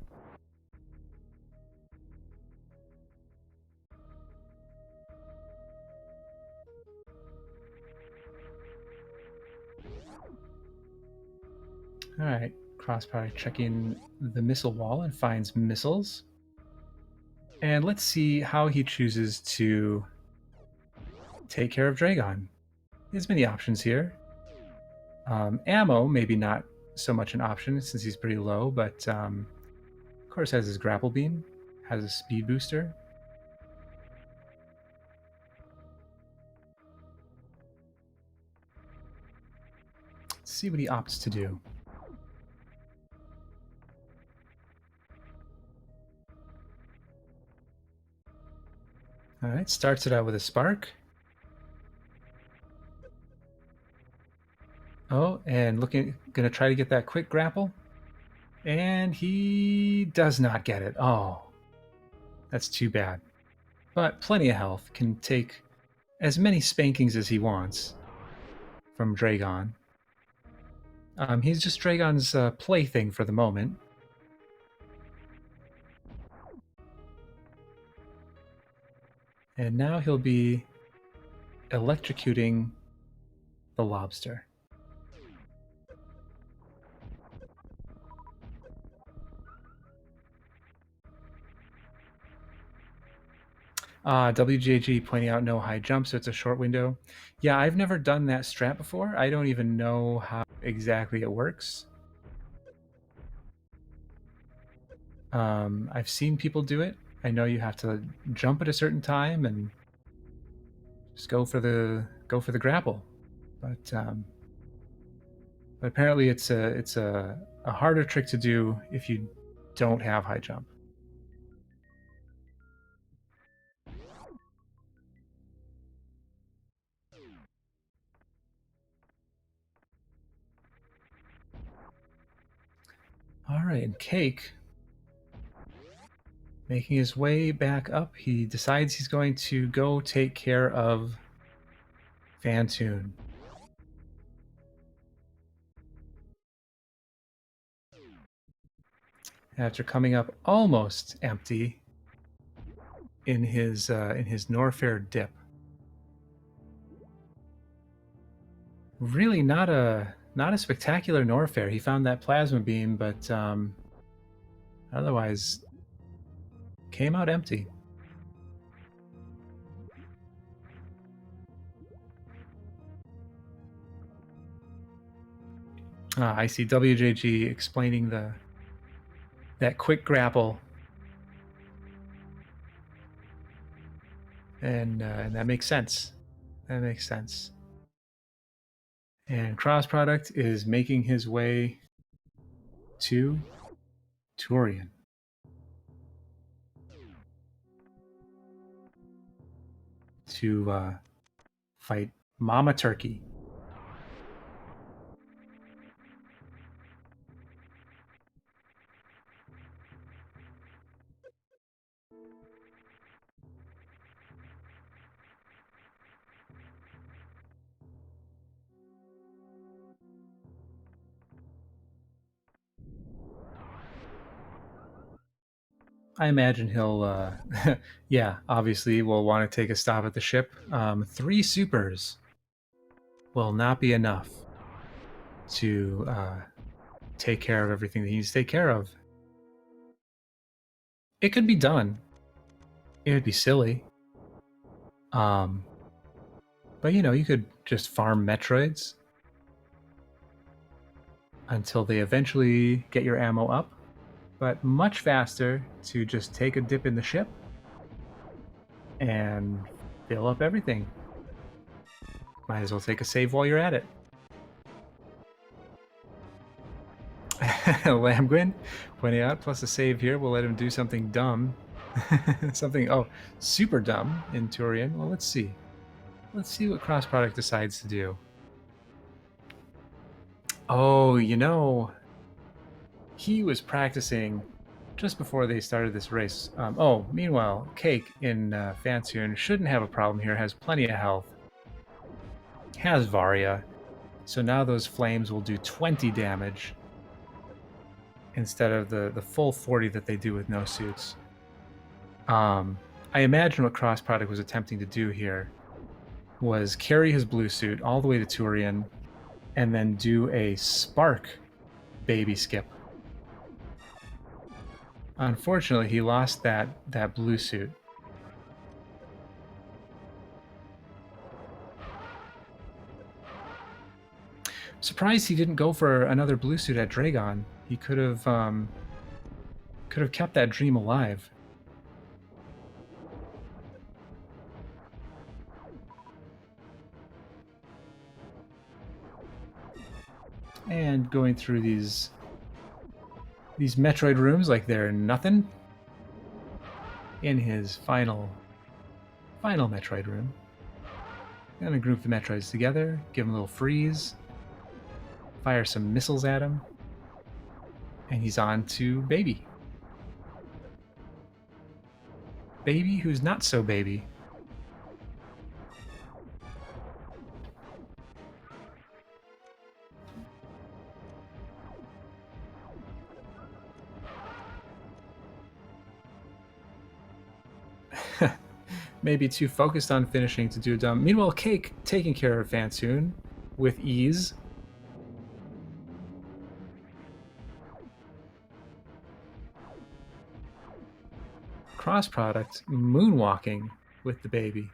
A: All right. Cross Product checking the missile wall and finds missiles. And let's see how he chooses to take care of Dragon. There's many options here. Ammo, maybe not so much an option since he's pretty low, but of course has his grapple beam, has a speed booster. Let's see what he opts to do. All right, starts it out with a spark. Oh, and gonna try to get that quick grapple. And he does not get it. Oh, that's too bad. But plenty of health, can take as many spankings as he wants from Dragon. He's just Dragon's plaything for the moment. And now he'll be electrocuting the lobster. WJG pointing out no high jump, so it's a short window. Yeah, I've never done that strat before. I don't even know how exactly it works. I've seen people do it. I know you have to jump at a certain time and just go for the grapple, but apparently it's a harder trick to do if you don't have high jump. All right, and Cake, making his way back up, he decides he's going to go take care of Fantoon. After coming up almost empty in his Norfair dip. Really not a spectacular Norfair. He found that plasma beam, but otherwise came out empty. I see WJG explaining that quick grapple And that makes sense. That makes sense. And crossproduct is making his way to Turian. To fight Mama Turkey. I imagine he'll, yeah, obviously will want to take a stop at the ship. 3 supers will not be enough to take care of everything that he needs to take care of. It could be done. It would be silly. But you know, you could just farm Metroids until they eventually get your ammo up. But much faster to just take a dip in the ship and fill up everything. Might as well take a save while you're at it. Lamgwin pointing out, plus a save here will let him do something dumb. Something, super dumb in Turian. Well, let's see. Let's see what crossproduct decides to do. Oh, you know, he was practicing just before they started this race. Meanwhile, Cake in Fansoon shouldn't have a problem here, has plenty of health. Has Varia. So now those flames will do 20 damage instead of the full 40 that they do with no suits. I imagine what crossproduct was attempting to do here was carry his blue suit all the way to Turian and then do a spark baby skip. Unfortunately, he lost that blue suit. Surprised he didn't go for another blue suit at Dragon. He could have kept that dream alive. And going through these Metroid rooms like they're nothing. In his final Metroid room. I'm gonna group the Metroids together, give him a little freeze, fire some missiles at him, and he's on to Baby. Baby who's not so baby. Maybe too focused on finishing to do dumb. Meanwhile, Cake taking care of Fansoon with ease. Crossproduct moonwalking with the baby.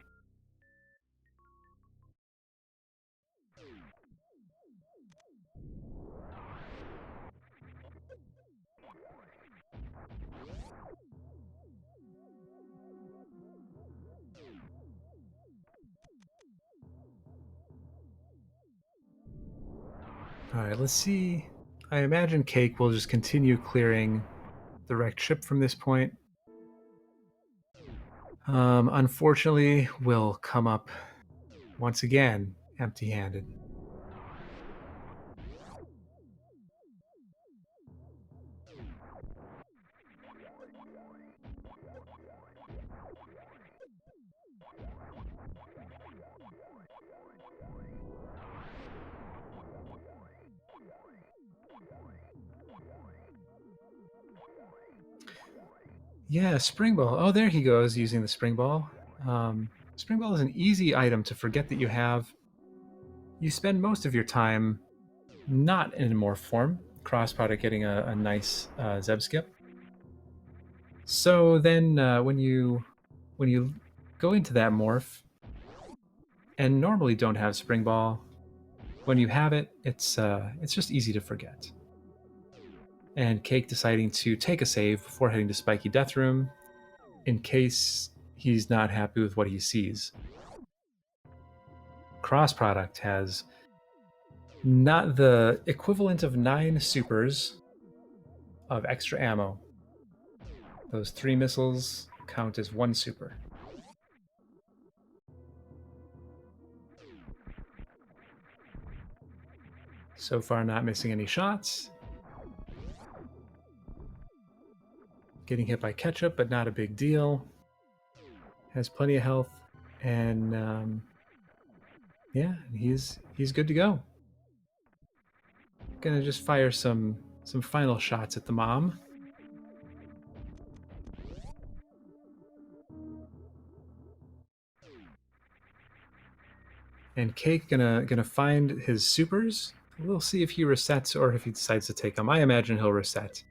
A: Alright, let's see. I imagine Cake will just continue clearing the wrecked ship from this point. Unfortunately, will come up once again empty-handed. Yeah, spring ball. Oh, there he goes using the spring ball. Spring ball is an easy item to forget that you have. You spend most of your time not in morph form. Crossproduct getting a nice Zeb skip. So then when you go into that morph and normally don't have spring ball, when you have it, it's just easy to forget. And Cake deciding to take a save before heading to Spiky Death Room in case he's not happy with what he sees. Cross product has not the equivalent of 9 supers of extra ammo. Those 3 missiles count as 1 super. So far, not missing any shots. Getting hit by ketchup, but not a big deal. Has plenty of health, and yeah, he's good to go. Gonna just fire some final shots at the mom. And Cake gonna find his supers. We'll see if he resets or if he decides to take them. I imagine he'll reset.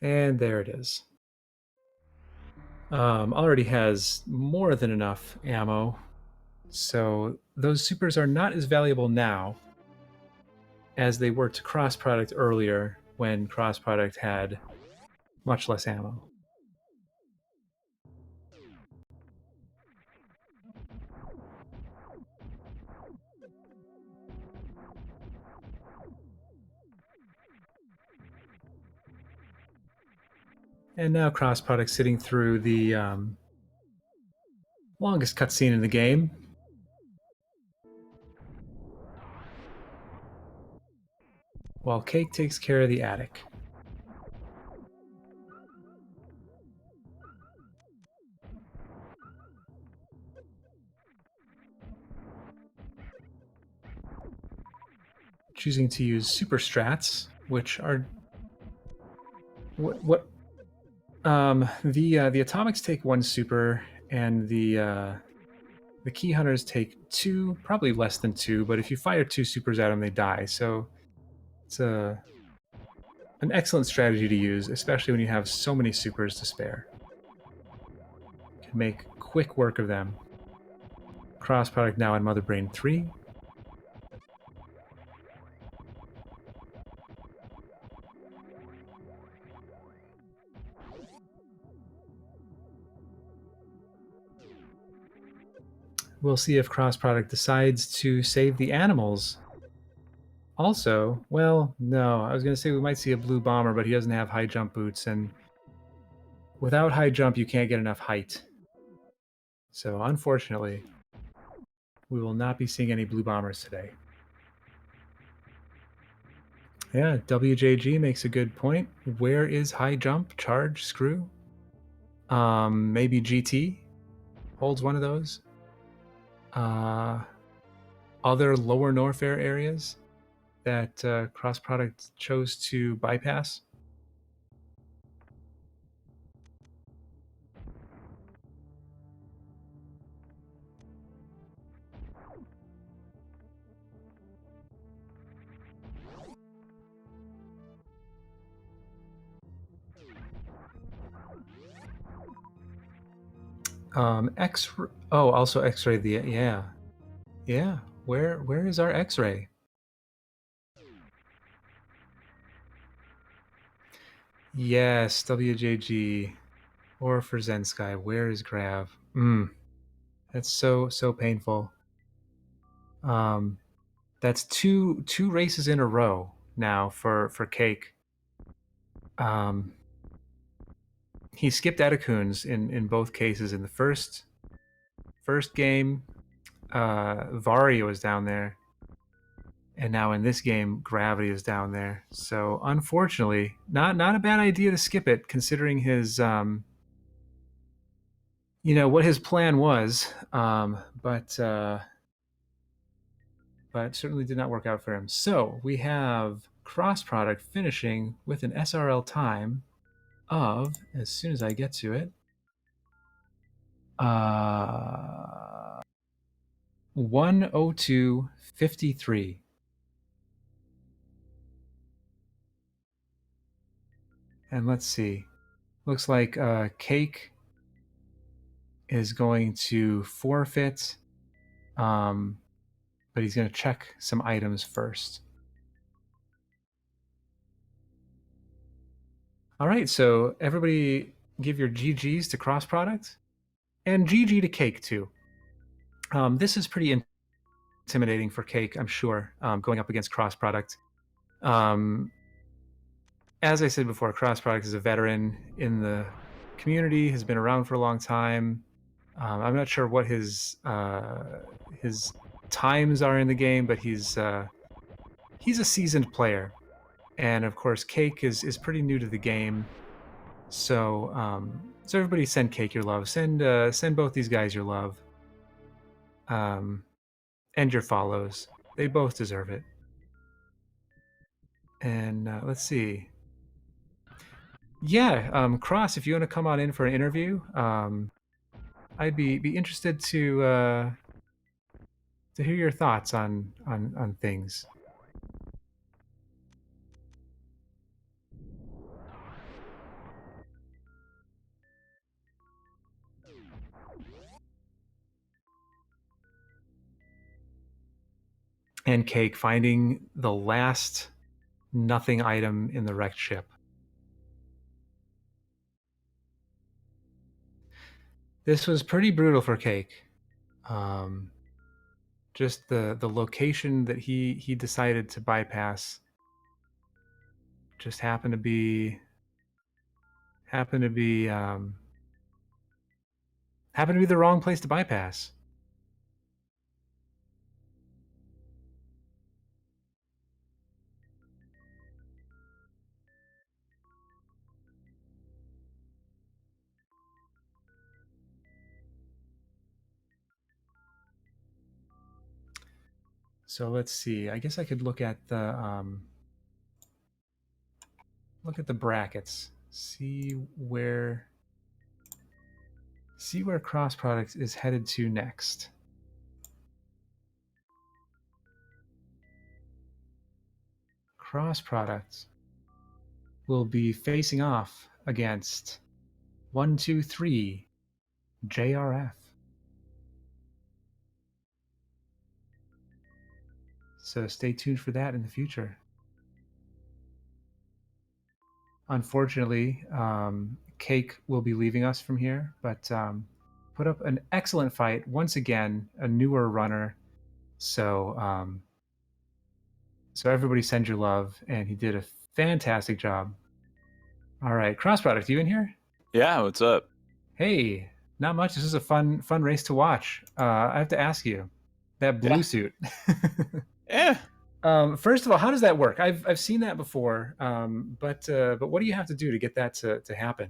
A: And there it is. Already has more than enough ammo, so those supers are not as valuable now as they were to cross product earlier when cross product had much less ammo. And now cross product sitting through the longest cutscene in the game. While Cake takes care of the attic. Choosing to use super strats, which are the atomics take 1 super, and the key hunters take 2, probably less than 2. But if you fire 2 supers at them, they die. So it's an excellent strategy to use, especially when you have so many supers to spare. You can make quick work of them. Cross product now on Mother Brain 3. We'll see if cross product decides to save the animals. Also, well, no, I was going to say we might see a blue bomber, but he doesn't have high jump boots, and without high jump, you can't get enough height. So, unfortunately, we will not be seeing any blue bombers today. Yeah, WJG makes a good point. Where is high jump, charge, screw? Maybe GT holds one of those. Other lower Norfair areas that cross product chose to bypass. X. Oh, also X-ray. Yeah. Where is our X-ray? Yes, WJG, or for xensky. Where is Grav? That's so painful. That's two races in a row now for Cake. He skipped Etacoons in both cases. In the first game, Varia was down there, and now in this game, Gravity is down there. So unfortunately, not a bad idea to skip it, considering his what his plan was, but certainly did not work out for him. So we have cross product finishing with an SRL time of, as soon as I get to it, 1:02:53. And let's see. Looks like Cake is going to forfeit, but he's going to check some items first. All right, so everybody give your GGs to cross product and GG to Cake too. This is pretty intimidating for Cake, I'm sure, going up against cross product. As I said before, cross product is a veteran in the community, has been around for a long time. I'm not sure what his times are in the game, but he's a seasoned player, and of course, Cake is pretty new to the game. So so everybody send Cake your love. Send both these guys your love, and your follows. They both deserve it. And let's see. Yeah, Cross, if you want to come on in for an interview, I'd be interested to hear your thoughts on things. And Cake finding the last nothing item in the wrecked ship. This was pretty brutal for Cake. Just the location that he decided to bypass just happened to be the wrong place to bypass. So let's see. I guess I could look at the brackets. See where cross product is headed to next. Cross product will be facing off against 123 JRF. So stay tuned for that in the future. Unfortunately, Cake will be leaving us from here, but put up an excellent fight. Once again, a newer runner. So so everybody send your love, and he did a fantastic job. All right, cross product, you in here?
B: Yeah, what's up?
A: Hey, not much. This is a fun race to watch. I have to ask you, that blue
B: Yeah.
A: suit.
B: Yeah.
A: First of all, how does that work? I've seen that before, but what do you have to do to get that to happen?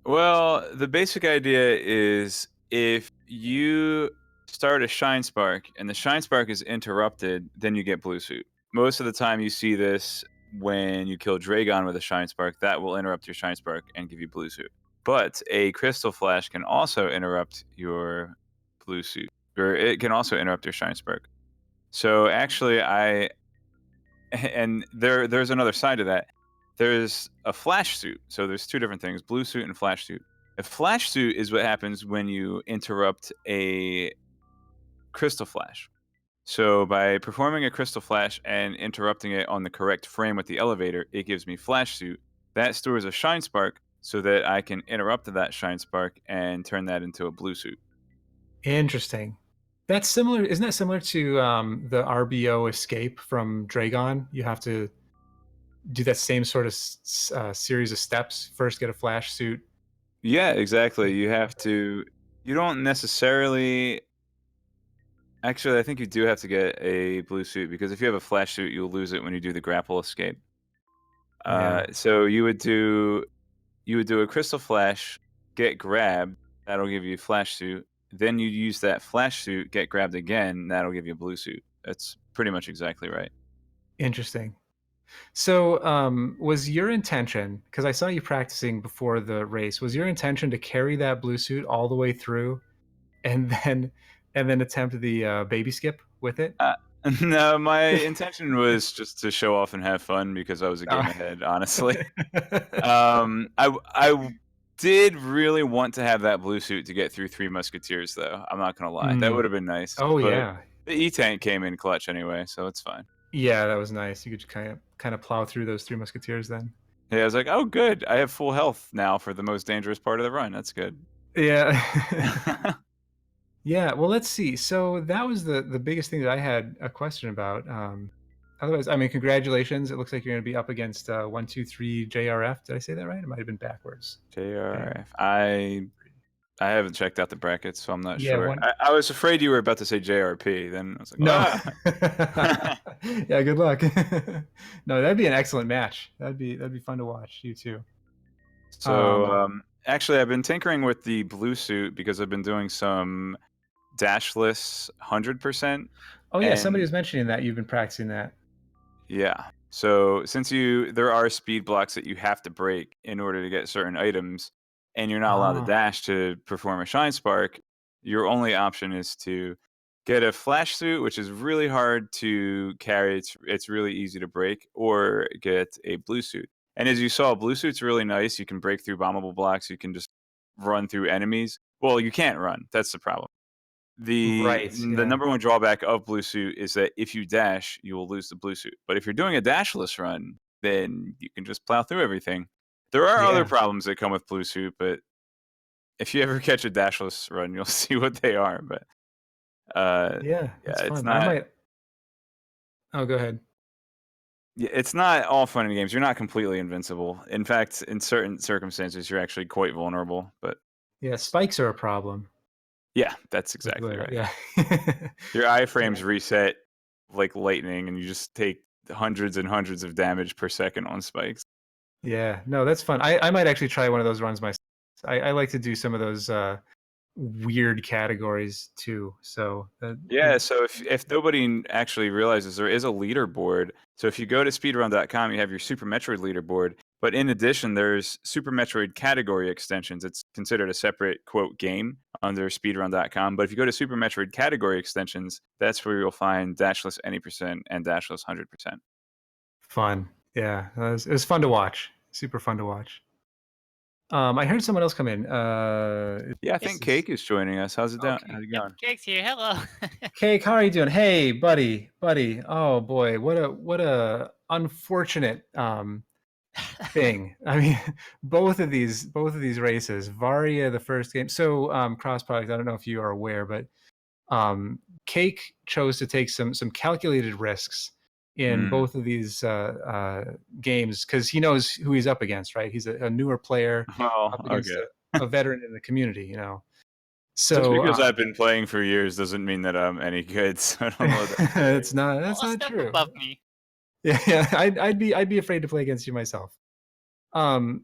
B: Well, the basic idea is if you start a shine spark and the shine spark is interrupted, then you get blue suit. Most of the time you see this when you kill Dragon with a shine spark, that will interrupt your shine spark and give you blue suit. But a crystal flash can also interrupt your blue suit, or it can also interrupt your shine spark. So actually and there's another side to that. There's a flash suit. So there's two different things, blue suit and flash suit. A flash suit is what happens when you interrupt a crystal flash. So by performing a crystal flash and interrupting it on the correct frame with the elevator, it gives me flash suit. That stores a shine spark so that I can interrupt that shine spark and turn that into a blue suit.
A: Interesting. That's similar. Isn't that similar to the RBO escape from Dragon? You have to do that same sort of series of steps. First, get a flash suit.
B: Yeah, exactly. You don't necessarily. Actually, I think you do have to get a blue suit because if you have a flash suit, you'll lose it when you do the grapple escape.
A: Yeah.
B: So you would do a crystal flash, get grabbed, that'll give you a flash suit. Then you use that flash suit, get grabbed again, that'll give you a blue suit. That's pretty much exactly right.
A: Interesting. So, was your intention, because I saw you practicing before the race, was your intention to carry that blue suit all the way through, and then attempt the baby skip with it?
B: Uh, no, my intention was just to show off and have fun because I was a game
A: Uh,
B: ahead, honestly. I did really want to have that blue suit to get through Three Musketeers, though. I'm not gonna lie, that would have been nice.
A: Oh
B: But
A: yeah,
B: the E tank came in clutch anyway, so it's fine.
A: yeah, that was nice. You could kind of plow through those Three Musketeers then.
B: Yeah, I was like, oh, good. I have full health now for the most dangerous part of the run. That's good.
A: Yeah. Yeah, well, let's see. So that was the biggest thing that I had a question about. Otherwise, I mean, congratulations. It looks like you're going to be up against 123 JRF. Did I say that right? It might have been backwards. JRF.
B: JRF. I haven't checked out the brackets, so I'm not
A: Yeah,
B: sure.
A: one.
B: I was afraid you were about to say JRP. Then I was like,
A: No.
B: ah.
A: Yeah, good luck. No, that'd be an excellent match. That'd be fun to watch. You too.
B: So
A: Um,
B: actually, I've been tinkering with the blue suit because I've been doing some dashless 100%,
A: oh yeah, somebody
B: and
A: was mentioning that you've been practicing that.
B: yeah. So since there are speed blocks that you have to break in order to get certain items, and you're not allowed to
A: Ah,
B: dash to perform a shine spark, your only option is to get a flash suit, which is really hard to carry. It's really easy to break, or get a blue suit. And as you saw, blue suit's really nice. You can break through bombable blocks. You can just run through enemies. Well, you can't run. That's the problem. The
A: right.
B: the
A: Yeah.
B: number one drawback of blue suit is that if you dash, you will lose the blue suit. But if you're doing a dashless run, then you can just plow through everything. There are other
A: Yeah.
B: problems that come with blue suit, but if you ever catch a dashless run, you'll see what they are. But
A: Yeah,
B: yeah,
A: that's
B: it's
A: fun. I
B: not.
A: might. Oh, go ahead.
B: Yeah, it's not all fun and games. You're not completely invincible. In fact, in certain circumstances, you're actually quite vulnerable. But
A: Yeah, spikes are a problem
B: yeah, that's
A: with
B: exactly
A: the
B: right.
A: yeah.
B: Your
A: Yeah.
B: iframes reset like lightning, and you just take hundreds and hundreds of damage per second on spikes.
A: Yeah. No, that's fun. I might actually try one of those runs myself. I like to do some of those weird categories too. So
B: Yeah, so if nobody actually realizes, there is a leaderboard. So if you go to speedrun.com, you have your Super Metroid leaderboard. But in addition, there's Super Metroid category extensions. It's considered a separate quote game under speedrun.com. But if you go to Super Metroid category extensions, that's where you'll find dashless any percent and dashless 100%.
A: fun. Yeah. It was fun to watch. Super fun to watch. I heard someone else come in.
B: Yeah, I
A: This
B: think
A: is
B: Cake is joining us. How's it doing?
A: okay.
B: How's it
C: Yep,
B: going?
C: Cake's here. Hello.
A: Cake, how are you doing? Hey, buddy. Oh boy, what a unfortunate thing. I mean, both of these races, Varia the first game. So cross product. I don't know if you are aware, but Cake chose to take some calculated risks in
B: Mm.
A: both of these games because he knows who he's up against. Right, he's a newer player up
B: Well,
A: against
B: okay.
A: a veteran in the community.
B: Just
A: So
B: because I've been playing for years doesn't mean that I'm any good. So I don't know what that's saying.
A: it's not
C: Well,
A: that's
C: a
A: not
C: step
A: true.
C: above me.
A: Yeah, I'd be afraid to play against you myself. But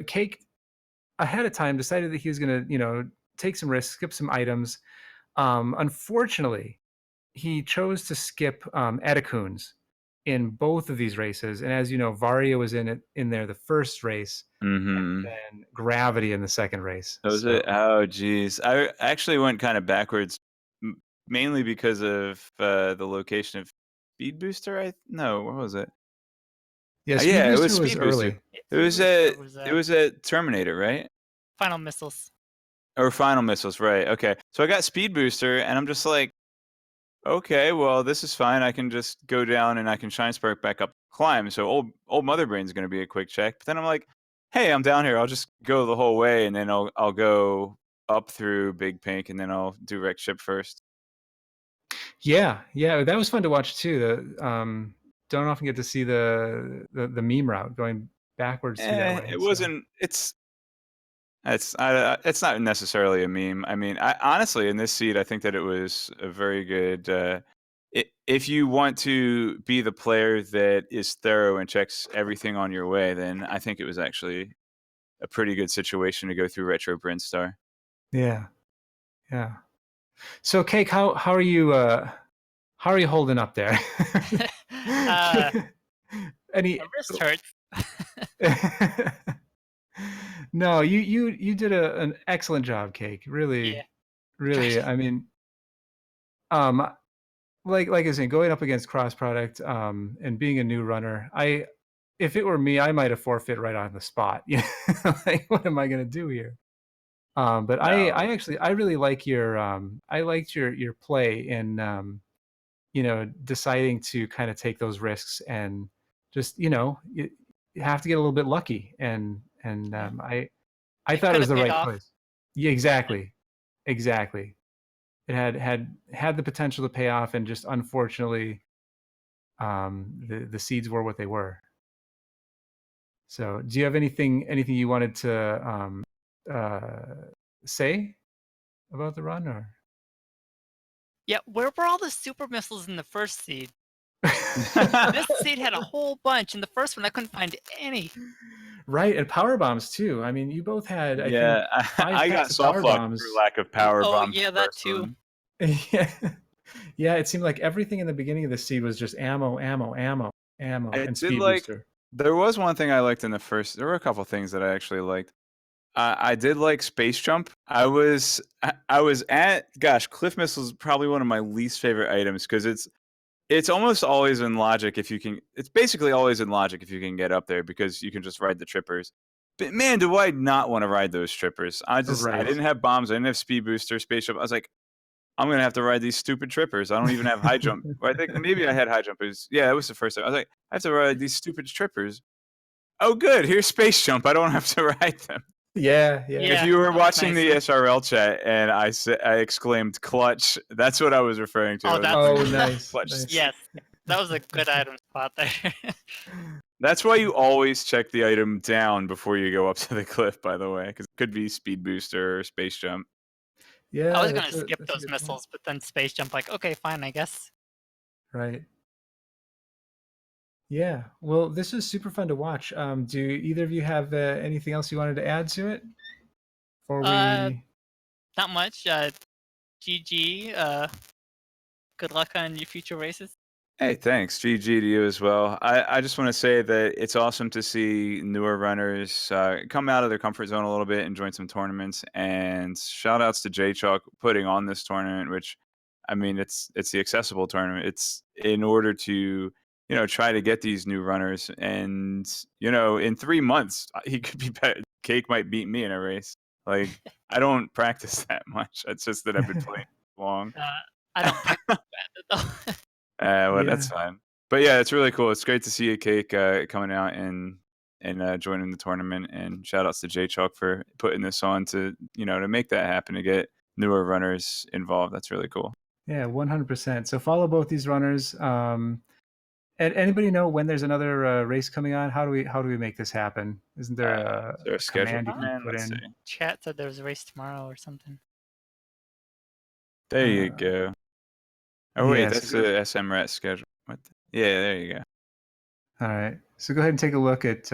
A: Cake ahead of time decided that he was gonna, take some risks, skip some items. Unfortunately, he chose to skip Etacoons in both of these races, and as you know, Varia was in there the first race,
B: Mhm.
A: and Gravity in the second race.
B: That was
A: So
B: it? Oh, geez. I actually went kinda backwards, mainly because of, the location of Speed Booster,
A: yeah,
B: no, what was it?
A: Speed
B: Yeah, it was
A: Booster was
B: Speed Booster.
A: early.
B: It
C: Speed
B: was
C: Booster
B: at
C: was
B: it was at Terminator, right?
C: Final Missiles.
B: Or Final Missiles, right, okay. So I got Speed Booster, and I'm just like, "Okay, well, this is fine. I can just go down and I can Shine Spark back up the climb, so old Mother Brain's gonna be a quick check." But then I'm like, "Hey, I'm down here. I'll just go the whole way, and then I'll go up through Big Pink, and then I'll do Wreck Ship first."
A: Yeah, that was fun to watch too. Don't often get to see the meme route going backwards through that way.
B: It
A: So
B: wasn't it's not necessarily a meme. I mean, I honestly, in this seed, I think that it was a very good, if you want to be the player that is thorough and checks everything on your way, then I think it was actually a pretty good situation to go through Retro Brinstar.
A: yeah, yeah. So Cake, how are you holding up there?
C: uh,
A: Any?
C: my wrist hurts.
A: No, you did an excellent job, Cake.
C: Yeah.
A: Really,
C: Try
A: really.
C: to-
A: I mean, um, like I was saying, going up against cross product, and being a new runner, if it were me, I might have forfeit right on the spot. Like what am I gonna do here? But I
B: No.
A: actually I really like I liked your play in deciding to kind of take those risks and just have to get a little bit lucky, and I
C: It
A: thought it
C: could
A: was
C: have
A: the
C: paid
A: right
C: off.
A: choice. Yeah, exactly, exactly. It had the potential to pay off, and just unfortunately, the seeds were what they were. So, do you have anything you wanted to say about the run, or?
C: Yeah, where were all the super missiles in the first seed? This seed had a whole bunch. In the first one, I couldn't find any.
A: Right, and power bombs too. I mean, you both had, I think,
B: Yeah,
A: 5
B: I
A: packs
B: got
A: of power
B: soft locked for
A: bombs.
B: lack of power
C: Oh,
B: bombs
C: yeah,
B: the
C: that
B: first
C: too.
B: one.
A: Yeah. Yeah, it seemed like everything in the beginning of the seed was just ammo, ammo, ammo, ammo,
B: I
A: and
B: did
A: speed
B: like.
A: booster.
B: There was one thing I liked in the first. There were a couple things that I actually liked. I did like space jump. I was at cliff missiles is probably one of my least favorite items because it's almost always in logic if you can. It's basically always in logic if you can get up there because you can just ride the trippers. But man, do I not want to ride those trippers? I
A: Right.
B: didn't have bombs. I didn't have speed booster, space jump. I was like, I'm gonna have to ride these stupid trippers. I don't even have high jump. Or I think maybe I had high jump. Yeah, that was the first time. I was like, I have to ride these stupid trippers. Oh, good. Here's space jump. I don't have to ride them.
A: Yeah,
B: If
C: Yeah,
B: you were
C: that was
B: watching
C: nice.
B: the SRL chat and I exclaimed clutch, that's what I was referring to.
C: Oh,
B: I was
C: that's
A: Oh,
B: referring to
A: nice.
B: clutch.
A: Nice.
C: yes. That was a good item spot there.
B: That's why you always check the item down before you go up to the cliff, by the way, because it could be speed booster or space jump.
A: Yeah,
C: I was gonna skip
A: that's a
C: those
A: good point.
C: missiles, but then space jump. Like, okay, fine, I guess.
A: Right. Yeah. Well, this is super fun to watch. Do either of you have anything else you wanted to add to it before
C: Uh,
A: we?
C: not much. GG. Good luck on your future races.
B: Hey, thanks. GG to you as well. I just want to say that it's awesome to see newer runners come out of their comfort zone a little bit and join some tournaments. And shout outs to J Chalk putting on this tournament, which I mean, it's the accessible tournament. It's in order to try to get these new runners, and in 3 months he could be better. Cake might beat me in a race. Like I don't practice that much. It's just that I've been playing long.
C: I don't practice bandit though.
B: Well,
A: Yeah.
B: that's fine. But yeah, it's really cool. It's great to see a Cake coming out and joining the tournament. And shout outs to J Chalk for putting this on to to make that happen, to get newer runners involved. That's really cool.
A: Yeah, 100%. So follow both these runners. And anybody know when there's another race coming on? How do we make this happen? Isn't there
B: Is there a schedule
A: command you can
B: command?
A: put
B: Let's
A: in?
B: see.
C: Chat said there was a race tomorrow or something.
B: There you go. Oh wait,
A: yeah,
B: that's
A: so
B: the SMRAT schedule. What yeah, there you go.
A: all right. So go ahead and take a look at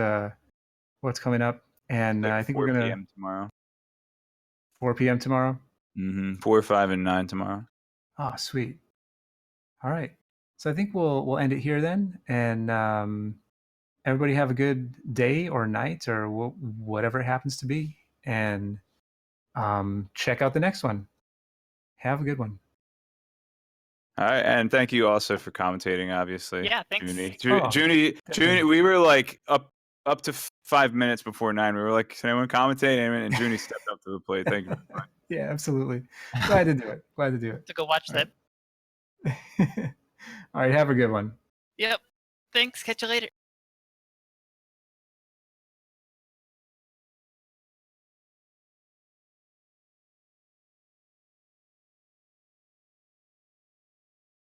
A: what's coming up, and
B: Like
A: I think
B: 4
A: we're gonna
B: p.m. tomorrow.
A: 4 p.m. tomorrow.
B: 4, 5, and 9 tomorrow.
A: Oh, sweet. All right. So I think we'll end it here then, and everybody have a good day or night or whatever it happens to be, and check out the next one. Have a good one.
B: All right, and thank you also for commentating. Obviously,
C: Yeah, thanks.
B: Junie.
A: Oh,
B: Junie,
A: definitely.
B: we were like up to 5 minutes before 9. We were like, "Can anyone commentate?" And Junie stepped up to the plate. Thank you.
A: Yeah, absolutely. Glad to do it. Glad to do it.
C: To go watch
A: All
C: that.
A: right. All right. Have a good one.
C: Yep. Thanks. Catch you later.